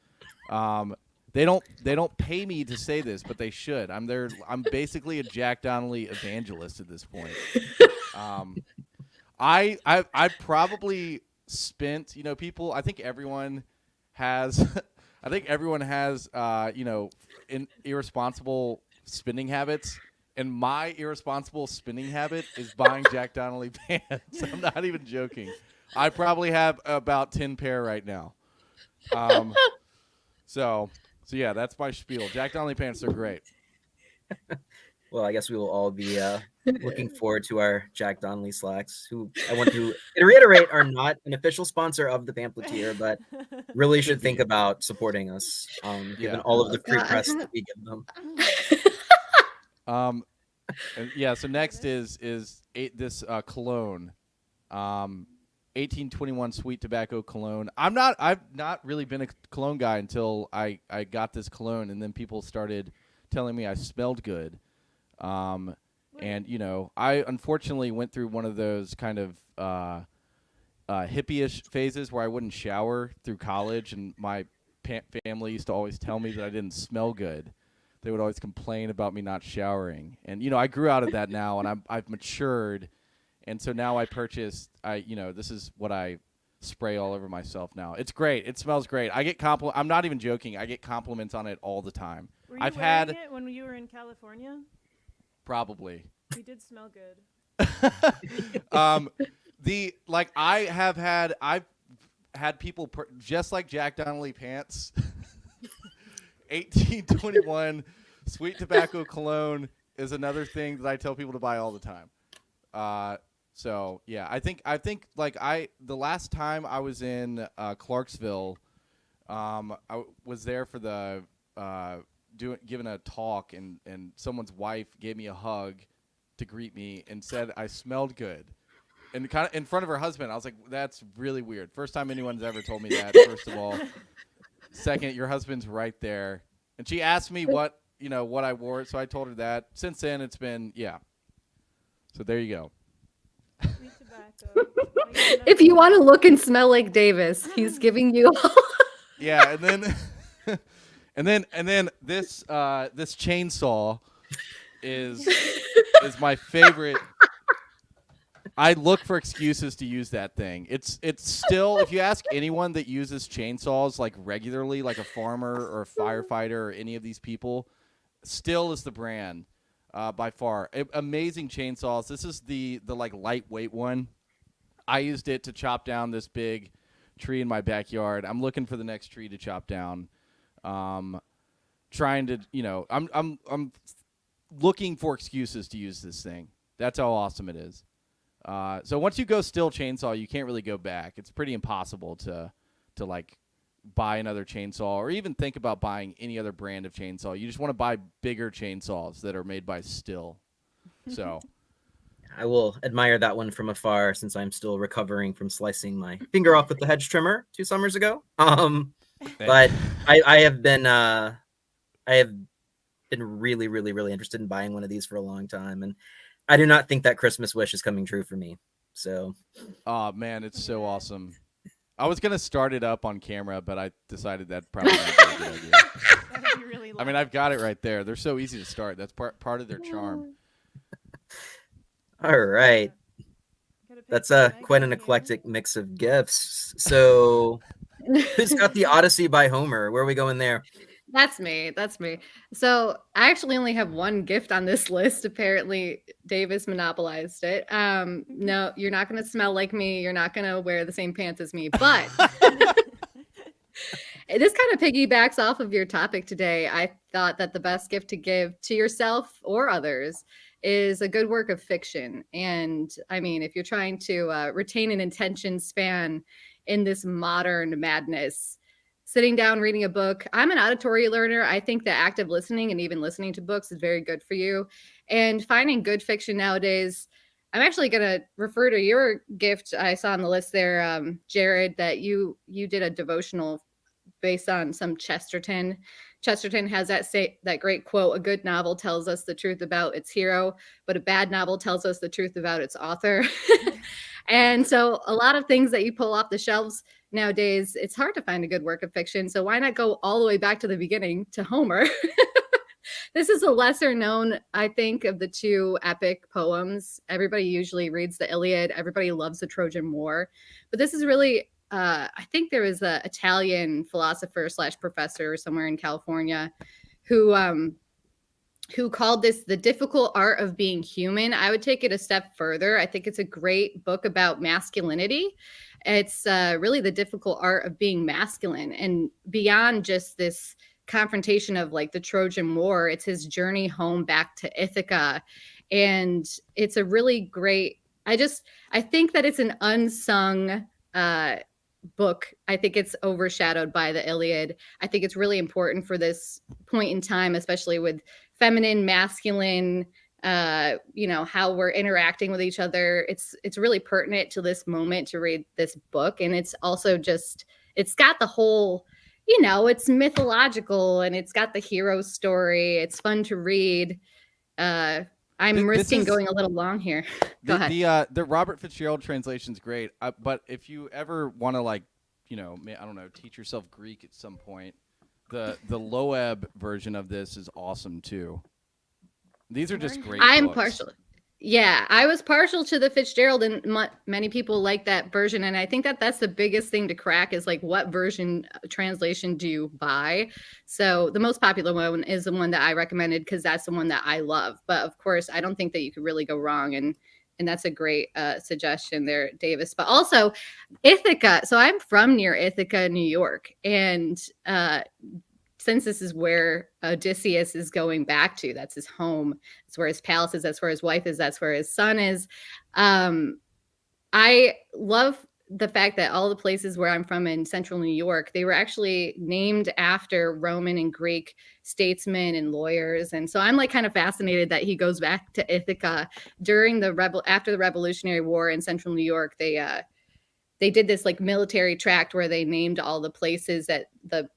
They don't pay me to say this, but they should. I'm basically a Jack Donnelly evangelist at this point. I probably spent, people, I think everyone has irresponsible spending habits, and my irresponsible spending habit is buying Jack Donnelly pants. I'm not even joking. I probably have about 10 pair right now. So yeah, that's my spiel. Jack Donnelly pants are great. Well, I guess we will all be looking forward to our Jack Donnelly slacks, who I want to reiterate are not an official sponsor of the Pamphleteer, but really should think about supporting us, given all of the free press that we give them. So next is this cologne, 1821 sweet tobacco cologne. I've not really been a cologne guy until I got this cologne, and then people started telling me I smelled good. And I unfortunately went through one of those kind of hippie-ish phases where I wouldn't shower through college, and my family used to always tell me that I didn't smell good. They would always complain about me not showering, and I grew out of that now, and I've matured, and so now I purchased. This is what I spray all over myself now. It's great. It smells great. I get I'm not even joking. I get compliments on it all the time. Were you wearing it when you were in California? Probably. You did smell good. I've had people just like Jack Donnelly pants. 1821 sweet tobacco cologne is another thing that I tell people to buy all the time. So yeah, I think the last time I was in Clarksville, I was there for the giving a talk, and someone's wife gave me a hug to greet me and said I smelled good, and kind of in front of her husband. I was like, that's really weird. First time anyone's ever told me that. First of all, second, your husband's right there, and she asked me what I wore, so I told her that. Since then, it's been So there you go. Sweet tobacco. If you want to look and smell like Davis, he's giving you. Yeah, and then this chainsaw is my favorite. I look for excuses to use that thing. It's still, if you ask anyone that uses chainsaws like regularly, like a farmer or a firefighter or any of these people, still is the brand by far. Amazing chainsaws. This is the like lightweight one. I used it to chop down this big tree in my backyard. I'm looking for the next tree to chop down. Trying to, I'm looking for excuses to use this thing. That's how awesome it is. So once you go still chainsaw, you can't really go back. It's pretty impossible to like buy another chainsaw or even think about buying any other brand of chainsaw. You just want to buy bigger chainsaws that are made by Still. So I will admire that one from afar, since I'm still recovering from slicing my finger off with the hedge trimmer 2 summers ago. But I have been really, really, really interested in buying one of these for a long time, and I do not think that Christmas wish is coming true for me. So, oh man, it's so awesome. I was gonna start it up on camera, but I decided that probably not a good idea. That'd be really I mean, I've got it right there. They're so easy to start. That's part of their charm. All right. Gotta pick That's some quite an Megan here. eclectic mix of gifts. So who's got the Odyssey by Homer? Where are we going there? That's me. That's me. So I actually only have one gift on this list. Apparently, Davis monopolized it. No, you're not going to smell like me. You're not going to wear the same pants as me. But this kind of piggybacks off of your topic today. I thought that the best gift to give to yourself or others is a good work of fiction. And I mean, if you're trying to retain an attention span in this modern madness, sitting down reading a book. I'm an auditory learner. I think that active listening and even listening to books is very good for you. And finding good fiction nowadays, I'm actually going to refer to your gift I saw on the list there, Jerod, that you did a devotional based on some Chesterton. Chesterton has that great quote: "A good novel tells us the truth about its hero, but a bad novel tells us the truth about its author." And so a lot of things that you pull off the shelves nowadays, it's hard to find a good work of fiction. So why not go all the way back to the beginning to Homer? This is a lesser known, I think, of the two epic poems. Everybody usually reads the Iliad. Everybody loves the Trojan War. But this is really, I think there was an Italian philosopher / professor somewhere in California who called this the difficult art of being human. I would take it a step further. I think it's a great book about masculinity. It's really the difficult art of being masculine, and beyond just this confrontation of like the Trojan War, it's his journey home back to Ithaca. And it's a really great, I think that it's an unsung book. I think it's overshadowed by the Iliad. I think it's really important for this point in time, especially with feminine, masculine, how we're interacting with each other. It's really pertinent to this moment to read this book. And it's also it's got the whole, it's mythological and it's got the hero story. It's fun to read. I'm risking going a little long here. Go ahead. The Robert Fitzgerald translation's great, but if you ever want to I don't know, teach yourself Greek at some point, the Loeb version of this is awesome too. These are just great. I'm partial. Yeah, I was partial to the Fitzgerald, and many people like that version. And I think that that's the biggest thing to crack is like, what version translation do you buy? So the most popular one is the one that I recommended because that's the one that I love. But of course, I don't think that you could really go wrong. And that's a great suggestion there, Davis. But also Ithaca. So I'm from near Ithaca, New York. And since this is where Odysseus is going back to, that's his home. That's where his palace is. That's where his wife is. That's where his son is. I love the fact that all the places where I'm from in central New York, they were actually named after Roman and Greek statesmen and lawyers. And so I'm like kind of fascinated that he goes back to Ithaca during after the Revolutionary War in central New York. They did this like military tract where they named all the places that the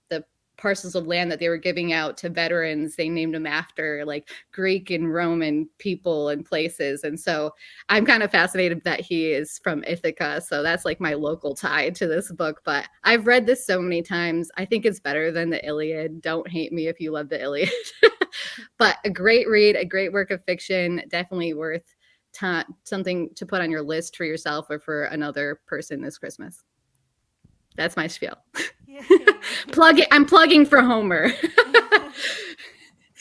parcels of land that they were giving out to veterans. They named them after like Greek and Roman people and places. And so I'm kind of fascinated that he is from Ithaca. So that's like my local tie to this book. But I've read this so many times. I think it's better than the Iliad. Don't hate me if you love the Iliad. But a great read, a great work of fiction, definitely worth something to put on your list for yourself or for another person this Christmas. That's my spiel. I'm plugging for Homer.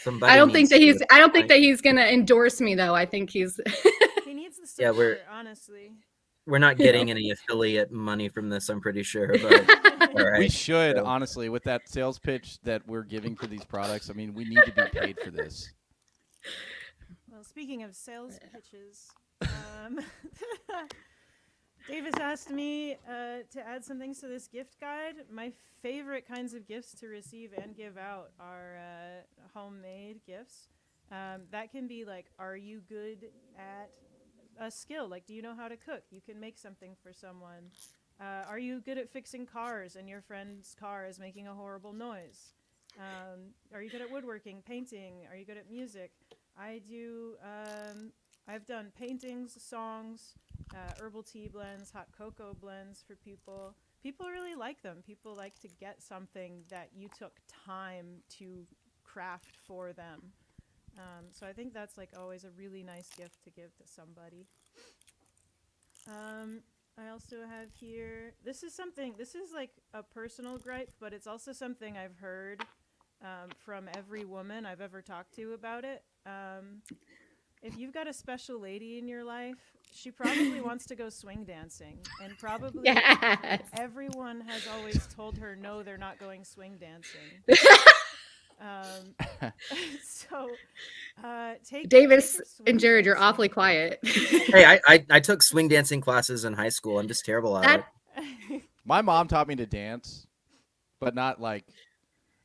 I don't think that he's gonna endorse me though. I think he needs the support, honestly. We're not getting any affiliate money from this, I'm pretty sure. But all right. We should, honestly, with that sales pitch that we're giving for these products. I mean, we need to be paid for this. Well, speaking of sales pitches, Davis asked me to add some things to this gift guide. My favorite kinds of gifts to receive and give out are homemade gifts. That can be like, are you good at a skill? Like, do you know how to cook? You can make something for someone. Are you good at fixing cars and your friend's car is making a horrible noise? Are you good at woodworking, painting? Are you good at music? I've done paintings, songs, herbal tea blends, hot cocoa blends for people. People really like them. People like to get something that you took time to craft for them. So I think that's like always a really nice gift to give to somebody. I also have here, this is like a personal gripe, but it's also something I've heard from every woman I've ever talked to about it. If you've got a special lady in your life, she probably wants to go swing dancing, and probably Yes. everyone has always told her, no, they're not going swing dancing. So take Davis take her swing and Jerod, you're dancing. awfully quiet. Hey, I took swing dancing classes in high school. I'm just terrible at it. My mom taught me to dance, but not like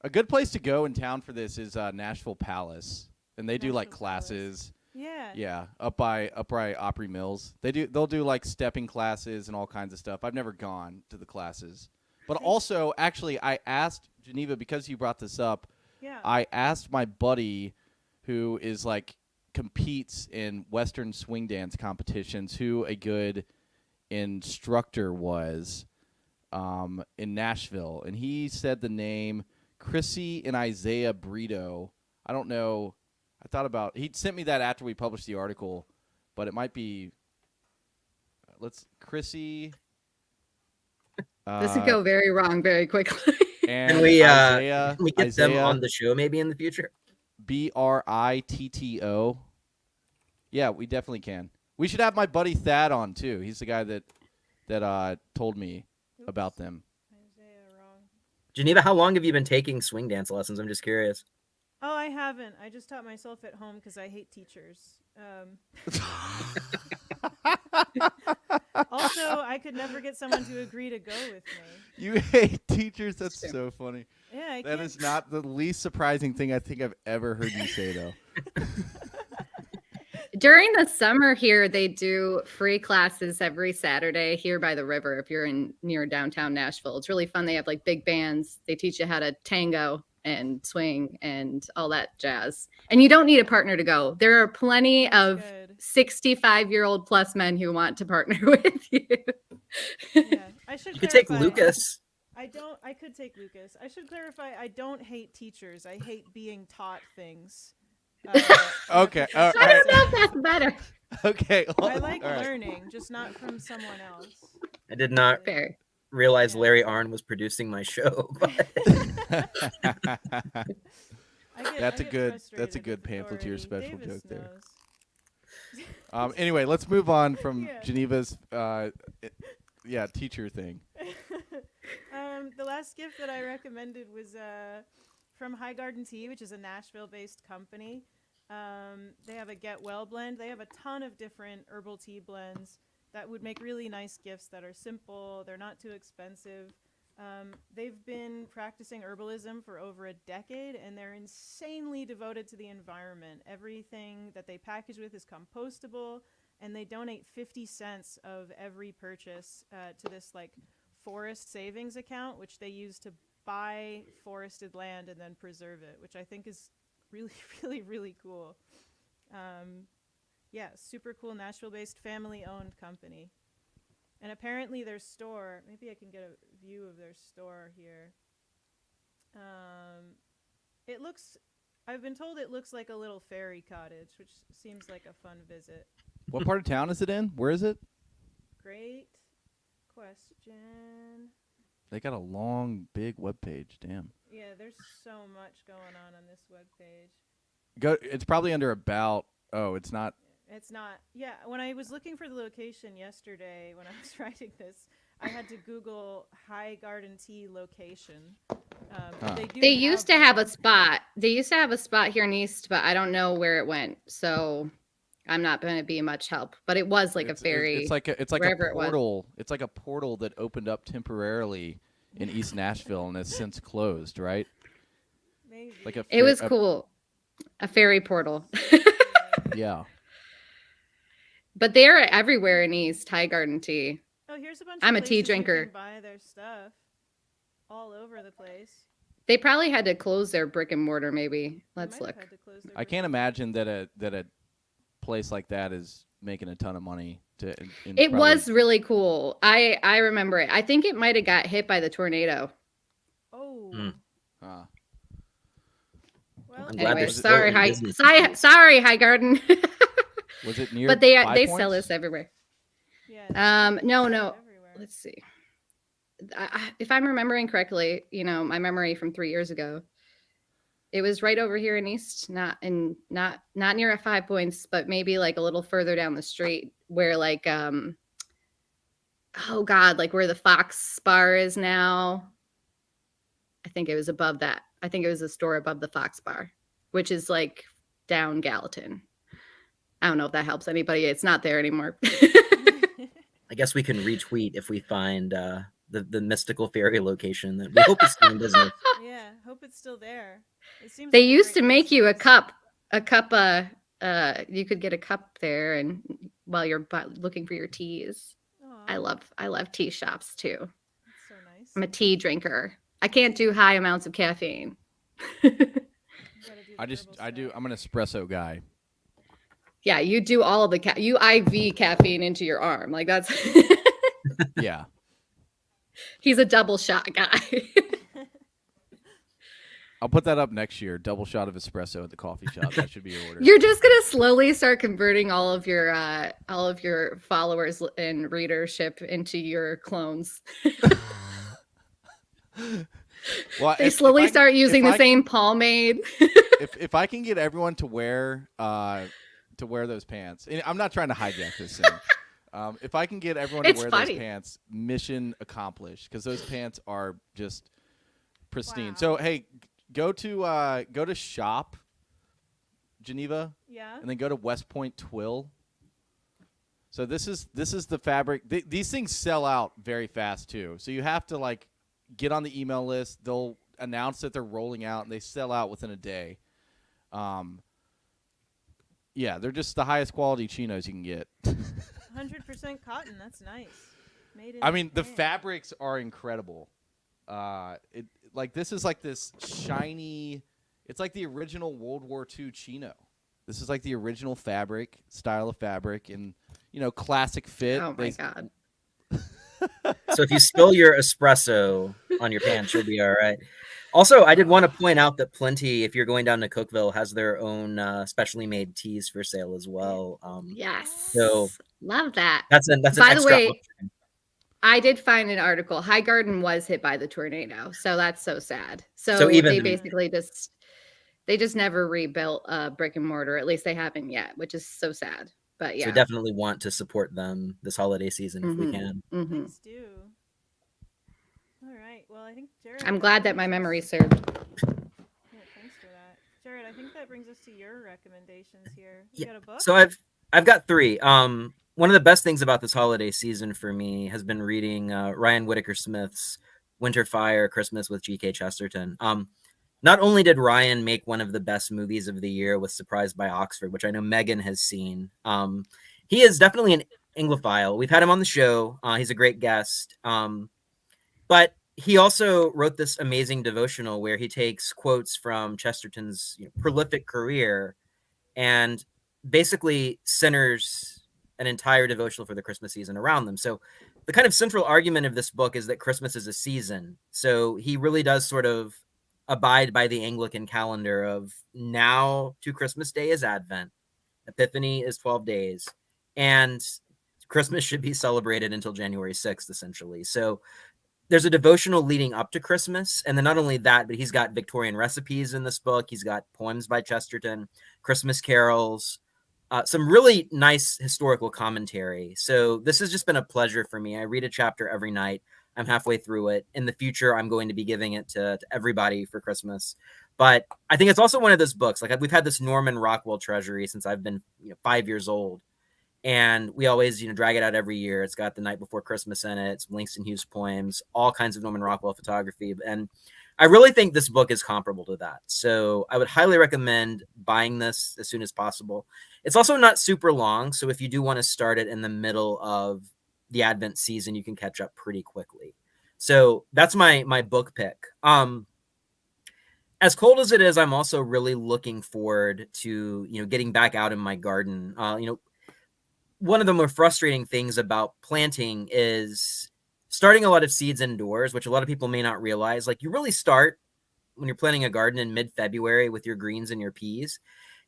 a good place to go in town for this is Nashville Palace, and they do like Nashville Palace. classes. Yeah. Yeah, up by Opry Mills. They'll do like stepping classes and all kinds of stuff. I've never gone to the classes, but also actually I asked Geneva, because you brought this up. Yeah. I asked my buddy, who is like competes in Western swing dance competitions, who a good instructor was in Nashville, and he said the name Chrissy and Isaiah Brito. I don't know. I thought about, he sent me that after we published the article, but it might be, Chrissy. This would go very wrong very quickly. And Can we Isaiah, can we get them Isaiah on the show maybe in the future? Britto. Yeah, we definitely can. We should have my buddy Thad on too. He's the guy that told me about them. Isaiah wrong. Geneva, how long have you been taking swing dance lessons? I'm just curious. Oh, I haven't. I just taught myself at home because I hate teachers. Also, I could never get someone to agree to go with me. You hate teachers? That's so funny. Yeah, That is not the least surprising thing I think I've ever heard you say, though. During the summer here, they do free classes every Saturday here by the river. If you're near downtown Nashville, it's really fun. They have like big bands. They teach you how to tango and swing and all that jazz. And you don't need a partner to go. There are plenty of 65-year-old plus men who want to partner with you. Yeah, I should. You could take clarify, Lucas. I could take Lucas. I should clarify. I don't hate teachers. I hate being taught things. Okay. I don't know if that's better. Okay. I like all right. learning, just not from someone else. I did not Fair. realize Yeah. Larry Arnn was producing my show. That's a get good frustrated with Pamphleteer authority. special Davis joke there. knows. Anyway, let's move on from Yeah. Geneva's teacher thing. The last gift that I recommended was from High Garden Tea, which is a Nashville-based company. They have a Get Well blend. They have a ton of different herbal tea blends that would make really nice gifts that are simple. They're not too expensive. They've been practicing herbalism for over a decade, and they're insanely devoted to the environment. Everything that they package with is compostable, and they donate 50 cents of every purchase to this like forest savings account, which they use to buy forested land and then preserve it, which I think is really, really, really cool. Yeah, super cool Nashville-based family-owned company. And apparently their store, maybe I can get a view of their store here. I've been told it looks like a little fairy cottage, which seems like a fun visit. What part of town is it in? Where is it? Great question. They got a long, big webpage. Damn. Yeah, there's so much going on this webpage. It's probably under about. Oh, it's not. It's not. Yeah, when I was looking for the location yesterday, when I was writing this, I had to Google High Garden Tea location. They used to have a spot. They used to have a spot here in East, but I don't know where it went. So I'm not going to be much help. But it was like a ferry. It's like a wherever it was. portal. It's like a portal that opened up temporarily in East Nashville and has since closed. Right? Maybe. Like It was cool. A ferry portal. Yeah. But they're everywhere in East, High Garden Tea. Oh, here's a bunch. I'm of a tea places you drinker. can buy their stuff all over the place. They probably had to close their brick and mortar, maybe. Let's They might have look. had to close their I can't imagine that a place like that is making a ton of money. It was really cool. I remember it. I think it might have got hit by the tornado. Oh. Mm. Well, Well, I'm glad Anyway, they're sorry, supporting hi, business. sorry, High Garden. Was it near? But Five they Points? sell this everywhere. yeah. No, Everywhere. let's see. If I'm remembering correctly, my memory from 3 years ago, it was right over here in East, not near at 5 Points, but maybe like a little further down the street where like oh God, like where the Fox Bar is now. I think it was above that. I think it was a store above the Fox Bar, which is like down Gallatin. I don't know if that helps anybody. It's not there anymore. I guess we can retweet if we find the mystical fairy location that we hope is still in business. Yeah, hope it's still there. It seems They like a used great to make place you a host. cup. You could get a cup there, and while you're looking for your teas. Aw, I love tea shops too. that's so nice. I'm a tea drinker. I can't do high amounts of caffeine. You gotta do the herbal stuff. I'm an espresso guy. Yeah, you do all of the you IV caffeine into your arm. Like that's Yeah. he's a double shot guy. I'll put that up next year. Double shot of espresso at the coffee shop. That should be your order. You're just gonna slowly start converting all of your followers and readership into your clones. Well, They slowly start using the I same pomade. if I can get everyone to wear those pants, and I'm not trying to hijack this thing. If I can get everyone to It's wear funny. those pants, mission accomplished. Because those pants are just pristine. Wow. So hey, go to shop Geneva, Yeah. and then go to West Point Twill. So this is the fabric. These things sell out very fast too. So you have to like get on the email list. They'll announce that they're rolling out, and they sell out within a day. Yeah, they're just the highest quality chinos you can get. 100% cotton. That's nice. Made in I mean, the Japan. fabrics are incredible. This is like this shiny. It's like the original World War II chino. This is like the original fabric style of fabric, and classic fit. Oh my God. So if you spill your espresso on your pants, you'll be all right. Also, I did want to point out that Plenty, if you're going down to Cookeville, has their own specially made teas for sale as well. Yes. So love that. that's an By the extra way, option. I did find an article. High Garden was hit by the tornado, so that's so sad. So So even- they basically just never rebuilt brick and mortar. At least they haven't yet, which is so sad. But yeah, So definitely want to support them this holiday season if we can. Mhm. Please do. All right. Well, I think Jerod. I'm glad that my memory served. Yeah, thanks for that, Jerod. I think that brings us to your recommendations here. You Yeah, got a book? So I've got three. One of the best things about this holiday season for me has been reading Ryan Whitaker Smith's Winter Fire: Christmas with G.K. Chesterton. Not only did Ryan make one of the best movies of the year with Surprised by Oxford, which I know Megan has seen. He is definitely an Anglophile. We've had him on the show. He's a great guest. But he also wrote this amazing devotional where he takes quotes from Chesterton's prolific career and basically centers an entire devotional for the Christmas season around them. So the kind of central argument of this book is that Christmas is a season. So he really does sort of abide by the Anglican calendar of now to Christmas Day is Advent, Epiphany is 12 days, and Christmas should be celebrated until January 6th, essentially. So there's a devotional leading up to Christmas. And then not only that, but he's got Victorian recipes in this book. He's got poems by Chesterton, Christmas carols, some really nice historical commentary. So this has just been a pleasure for me. I read a chapter every night. I'm halfway through it. In the future, I'm going to be giving it to everybody for Christmas. But I think it's also one of those books. Like we've had this Norman Rockwell treasury since I've been 5 years old. And we always, drag it out every year. It's got The Night Before Christmas in it. It's Langston Hughes poems, all kinds of Norman Rockwell photography. And I really think this book is comparable to that. So I would highly recommend buying this as soon as possible. It's also not super long. So if you do want to start it in the middle of the Advent season, you can catch up pretty quickly. So that's my book pick. As cold as it is, I'm also really looking forward to, getting back out in my garden. One of the more frustrating things about planting is starting a lot of seeds indoors, which a lot of people may not realize. Like you really start when you're planting a garden in mid-February with your greens and your peas.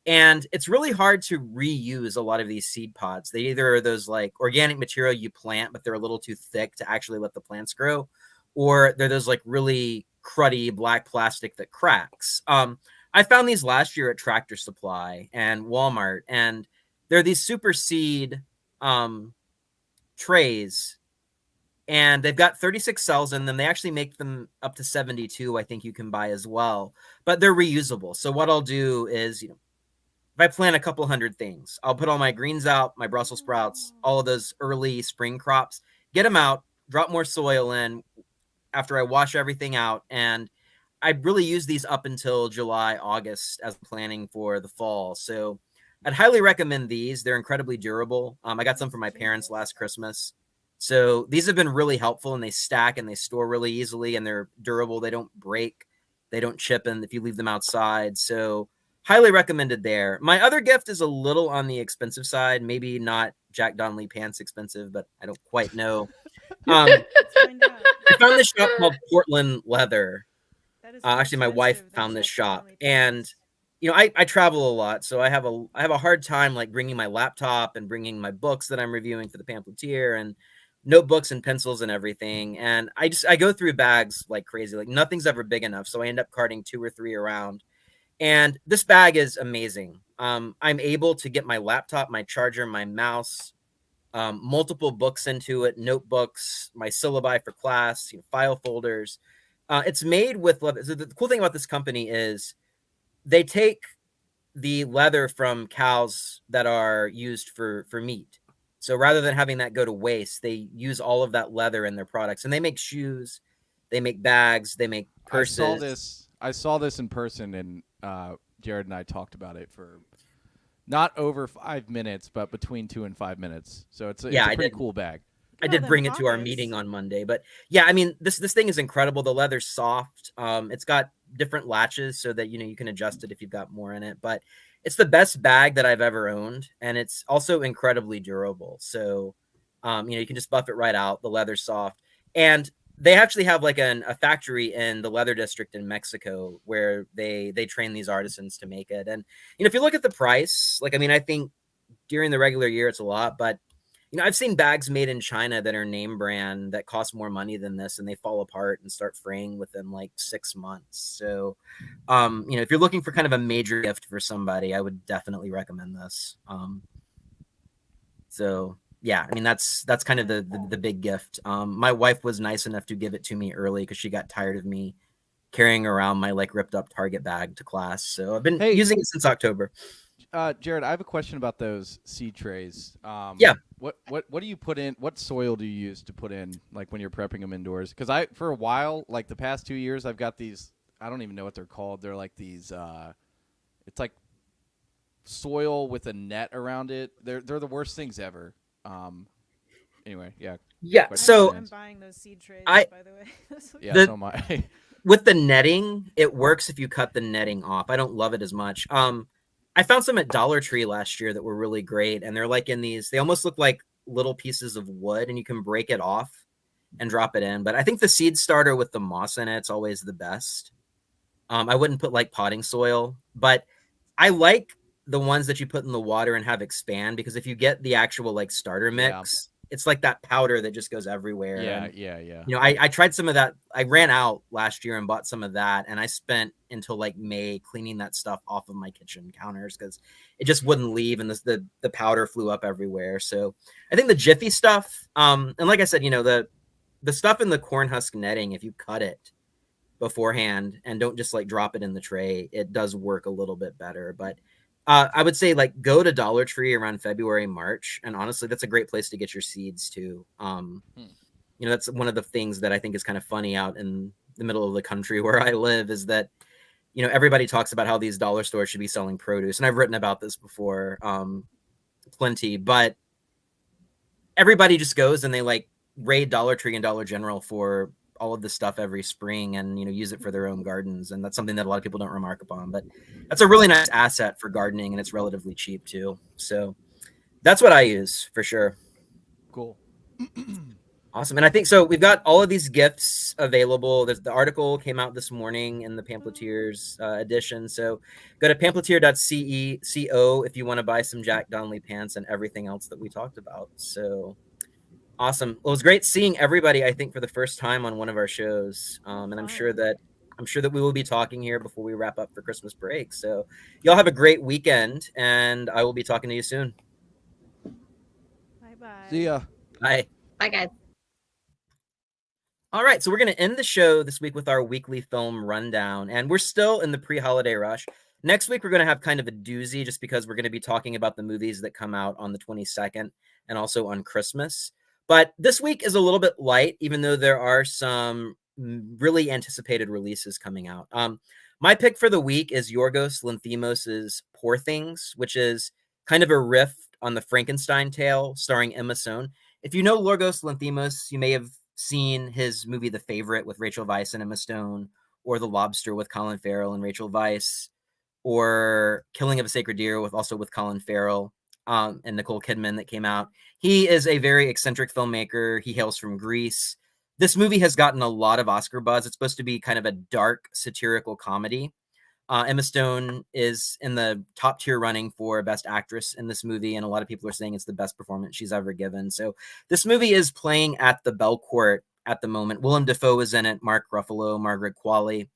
And it's really hard to reuse a lot of these seed pods. They either are those like organic material you plant, but they're a little too thick to actually let the plants grow, or they're those like really cruddy black plastic that cracks. I found these last year at Tractor Supply and Walmart, and they're these super seed trays, and they've got 36 cells in them. They actually make them up to 72, I think you can buy as well, but they're reusable. So what I'll do is, if I plant a couple hundred things, I'll put all my greens out, my Brussels sprouts, all of those early spring crops, get them out, drop more soil in after I wash everything out. And I really use these up until July, August as planning for the fall. So I'd highly recommend these. They're incredibly durable. I got some from my parents last Christmas. So these have been really helpful, and they stack and they store really easily, and they're durable. They don't break. They don't chip in if you leave them outside. So highly recommended there. My other gift is a little on the expensive side, maybe not Jack Donnelly pants expensive, but I don't quite know. I found this shop called Portland Leather. Actually, my wife found this shop, and I travel a lot, so I have a hard time like bringing my laptop and bringing my books that I'm reviewing for the Pamphleteer and notebooks and pencils and everything. And I go through bags like crazy. Like nothing's ever big enough, so I end up carting 2 or 3 around. And this bag is amazing. I'm able to get my laptop, my charger, my mouse, multiple books into it, notebooks, my syllabi for class, file folders. It's made with leather. So the cool thing about this company is they take the leather from cows that are used for meat. So rather than having that go to waste, they use all of that leather in their products. And they make shoes, they make bags, they make purses. I saw this in person, and Jerod and I talked about it for not over 5 minutes, but between 2 and 5 minutes. So it's a pretty cool bag. I did bring it to our meeting on Monday, but yeah, I mean, this thing is incredible. The leather's soft. It's got different latches so that, you can adjust it if you've got more in it, but it's the best bag that I've ever owned. And it's also incredibly durable. So, you can just buff it right out. The leather's soft. And they actually have like a factory in the leather district in Mexico where they train these artisans to make it. And, if you look at the price, like, I mean, I think during the regular year, it's a lot, but I've seen bags made in China that are name brand that cost more money than this, and they fall apart and start fraying within like 6 months. So, if you're looking for kind of a major gift for somebody, I would definitely recommend this. So yeah, I mean, that's kind of the big gift. My wife was nice enough to give it to me early because she got tired of me carrying around my like ripped up Target bag to class. So I've been using it since October. Jerod, I have a question about those seed trays. Yeah. What do you put in? What soil do you use to put in, like when you're prepping them indoors? Because for a while, like the past 2 years, I've got these. I don't even know what they're called. They're like these. It's like soil with a net around it. They're the worst things ever. Anyway, yeah. Yeah. So I'm buying those seed trays, by the way. Yeah, so am I. With the netting, it works if you cut the netting off. I don't love it as much. I found some at Dollar Tree last year that were really great, and they're like in these. They almost look like little pieces of wood, and you can break it off and drop it in. But I think the seed starter with the moss in it's always the best. I wouldn't put like potting soil, but I like the ones that you put in the water and have expand, because if you get the actual like starter mix, it's like that powder that just goes everywhere. Yeah. I tried some of that. I ran out last year and bought some of that, and I spent until like May cleaning that stuff off of my kitchen counters because it just wouldn't leave, and the powder flew up everywhere. So I think the Jiffy stuff, and like I said, the stuff in the corn husk netting, if you cut it beforehand and don't just like drop it in the tray, it does work a little bit better. But I would say like go to Dollar Tree around February, March. And honestly, that's a great place to get your seeds too. That's one of the things that I think is kind of funny out in the middle of the country where I live is that, everybody talks about how these dollar stores should be selling produce. And I've written about this before, plenty, but everybody just goes and they like raid Dollar Tree and Dollar General for all of this stuff every spring and, use it for their own gardens. And that's something that a lot of people don't remark upon, but that's a really nice asset for gardening, and it's relatively cheap too. So that's what I use for sure. Cool. Awesome. And I think so. We've got all of these gifts available. The article came out this morning in the Pamphleteer's edition. So go to pamphleteer.co if you want to buy some Jack Donnelly pants and everything else that we talked about. So awesome. Well, it was great seeing everybody, I think, for the first time on one of our shows. And I'm sure that we will be talking here before we wrap up for Christmas break. So y'all have a great weekend, and I will be talking to you soon. Bye bye. See ya. Bye. Bye, guys. All right, so we're going to end the show this week with our weekly film rundown, and we're still in the pre-holiday rush. Next week, we're going to have kind of a doozy just because we're going to be talking about the movies that come out on the 22nd and also on Christmas. But this week is a little bit light, even though there are some really anticipated releases coming out. My pick for the week is Yorgos Lanthimos' Poor Things, which is kind of a riff on the Frankenstein tale starring Emma Stone. If you know Yorgos Lanthimos, you may have seen his movie The Favorite with Rachel Weisz and Emma Stone, or The Lobster with Colin Farrell and Rachel Weisz, or Killing of a Sacred Deer with Colin Farrell and Nicole Kidman that came out. He is a very eccentric filmmaker. He hails from Greece. This movie has gotten a lot of Oscar buzz. It's supposed to be kind of a dark satirical comedy. Emma Stone is in the top tier running for Best Actress in this movie, and a lot of people are saying it's the best performance she's ever given. So this movie is playing at the Belcourt at the moment. Willem Dafoe is in it, Mark Ruffalo, Margaret Qualley,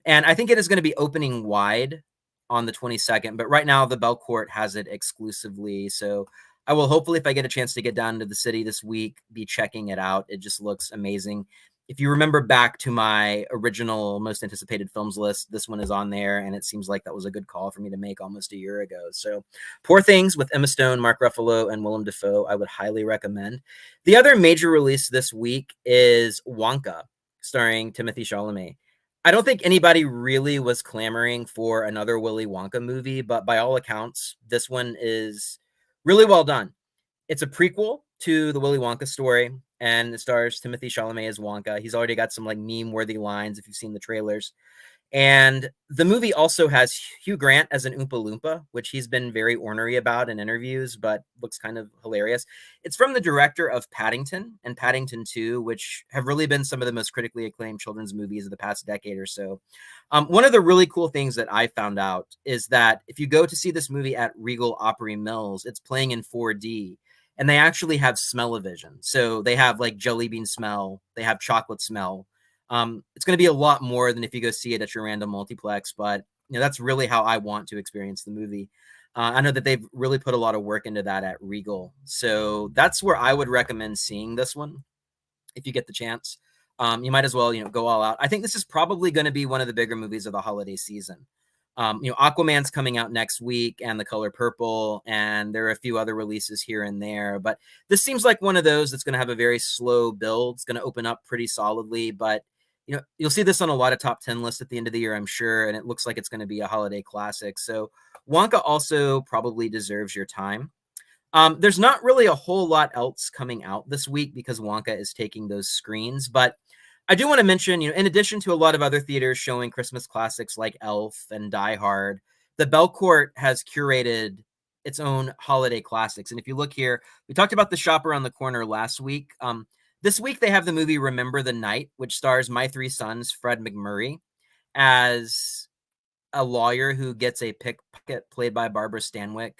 and I think it is going to be opening wide on the 22nd, but right now the Belcourt has it exclusively. So I will hopefully, if I get a chance to get down to the city this week, be checking it out. It just looks amazing. If you remember back to my original most anticipated films list, this one is on there, and it seems like that was a good call for me to make almost a year ago. So Poor Things with Emma Stone, Mark Ruffalo, and Willem Dafoe, I would highly recommend. The other major release this week is Wonka, starring Timothée Chalamet. I don't think anybody really was clamoring for another Willy Wonka movie, but by all accounts, this one is really well done. It's a prequel to the Willy Wonka story, and it stars Timothée Chalamet as Wonka. He's already got some like meme-worthy lines if you've seen the trailers. And the movie also has Hugh Grant as an Oompa Loompa, which he's been very ornery about in interviews, but looks kind of hilarious. It's from the director of Paddington and Paddington 2, which have really been some of the most critically acclaimed children's movies of the past decade or so. One of the really cool things that I found out is that if you go to see this movie at Regal Opry Mills, it's playing in 4D. And they actually have smell-o-vision. So they have like jelly bean smell, they have chocolate smell. It's going to be a lot more than if you go see it at your random multiplex, but that's really how I want to experience the movie. I know that they've really put a lot of work into that at Regal. So that's where I would recommend seeing this one if you get the chance. You might as well, go all out. I think this is probably going to be one of the bigger movies of the holiday season. Aquaman's coming out next week, and The Color Purple, and there are a few other releases here and there. But this seems like one of those that's going to have a very slow build. It's going to open up pretty solidly, but you'll see this on a lot of top 10 lists at the end of the year, I'm sure, and it looks like it's going to be a holiday classic. So Wonka also probably deserves your time. There's not really a whole lot else coming out this week because Wonka is taking those screens, but I do want to mention, in addition to a lot of other theaters showing Christmas classics like Elf and Die Hard, the Belcourt has curated its own holiday classics. And if you look here, we talked about The Shop Around the Corner last week. This week they have the movie Remember the Night, which stars my three sons, Fred McMurray, as a lawyer who gets a pickpocket played by Barbara Stanwyck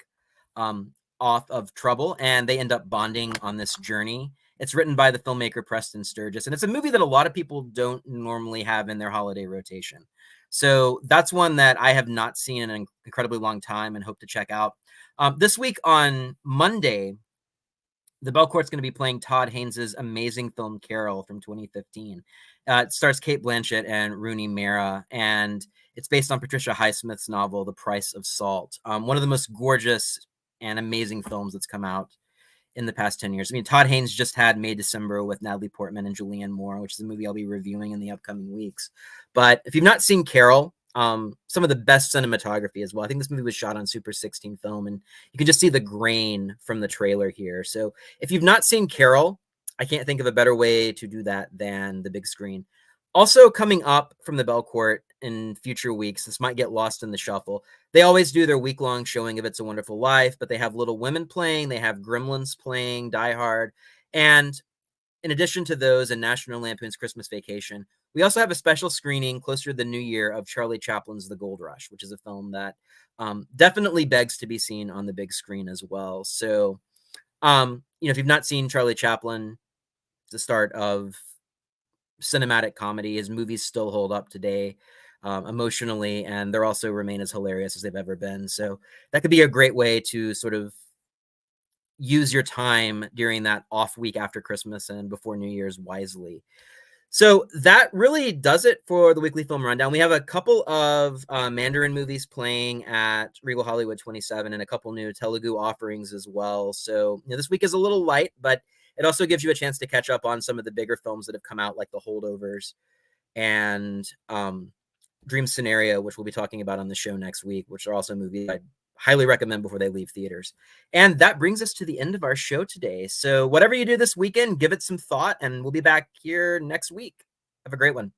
off of trouble, and they end up bonding on this journey. It's written by the filmmaker Preston Sturges, and it's a movie that a lot of people don't normally have in their holiday rotation. So that's one that I have not seen in an incredibly long time and hope to check out. This week on Monday, the Belcourt's going to be playing Todd Haynes' amazing film Carol from 2015. It stars Cate Blanchett and Rooney Mara, and it's based on Patricia Highsmith's novel The Price of Salt. One of the most gorgeous and amazing films that's come out in the past 10 years. I mean, Todd Haynes just had May December with Natalie Portman and Julianne Moore, which is a movie I'll be reviewing in the upcoming weeks. But if you've not seen Carol, some of the best cinematography as well. I think this movie was shot on Super 16 film, and you can just see the grain from the trailer here. So if you've not seen Carol, I can't think of a better way to do that than the big screen. Also coming up from the Belcourt in future weeks, this might get lost in the shuffle. They always do their week-long showing of It's a Wonderful Life, but they have Little Women playing, they have Gremlins playing, Die Hard, and in addition to those and National Lampoon's Christmas Vacation, we also have a special screening closer to the new year of Charlie Chaplin's The Gold Rush, which is a film that definitely begs to be seen on the big screen as well. So, if you've not seen Charlie Chaplin, it's the start of cinematic comedy. His movies still hold up today emotionally, and they're also remain as hilarious as they've ever been. So that could be a great way to sort of use your time during that off week after Christmas and before New Year's wisely. So that really does it for the weekly film rundown. We have a couple of Mandarin movies playing at Regal Hollywood 27 and a couple new Telugu offerings as well. So this week is a little light, but it also gives you a chance to catch up on some of the bigger films that have come out, like The Holdovers and Dream Scenario, which we'll be talking about on the show next week, which are also movies I highly recommend before they leave theaters. And that brings us to the end of our show today. So whatever you do this weekend, give it some thought, and we'll be back here next week. Have a great one.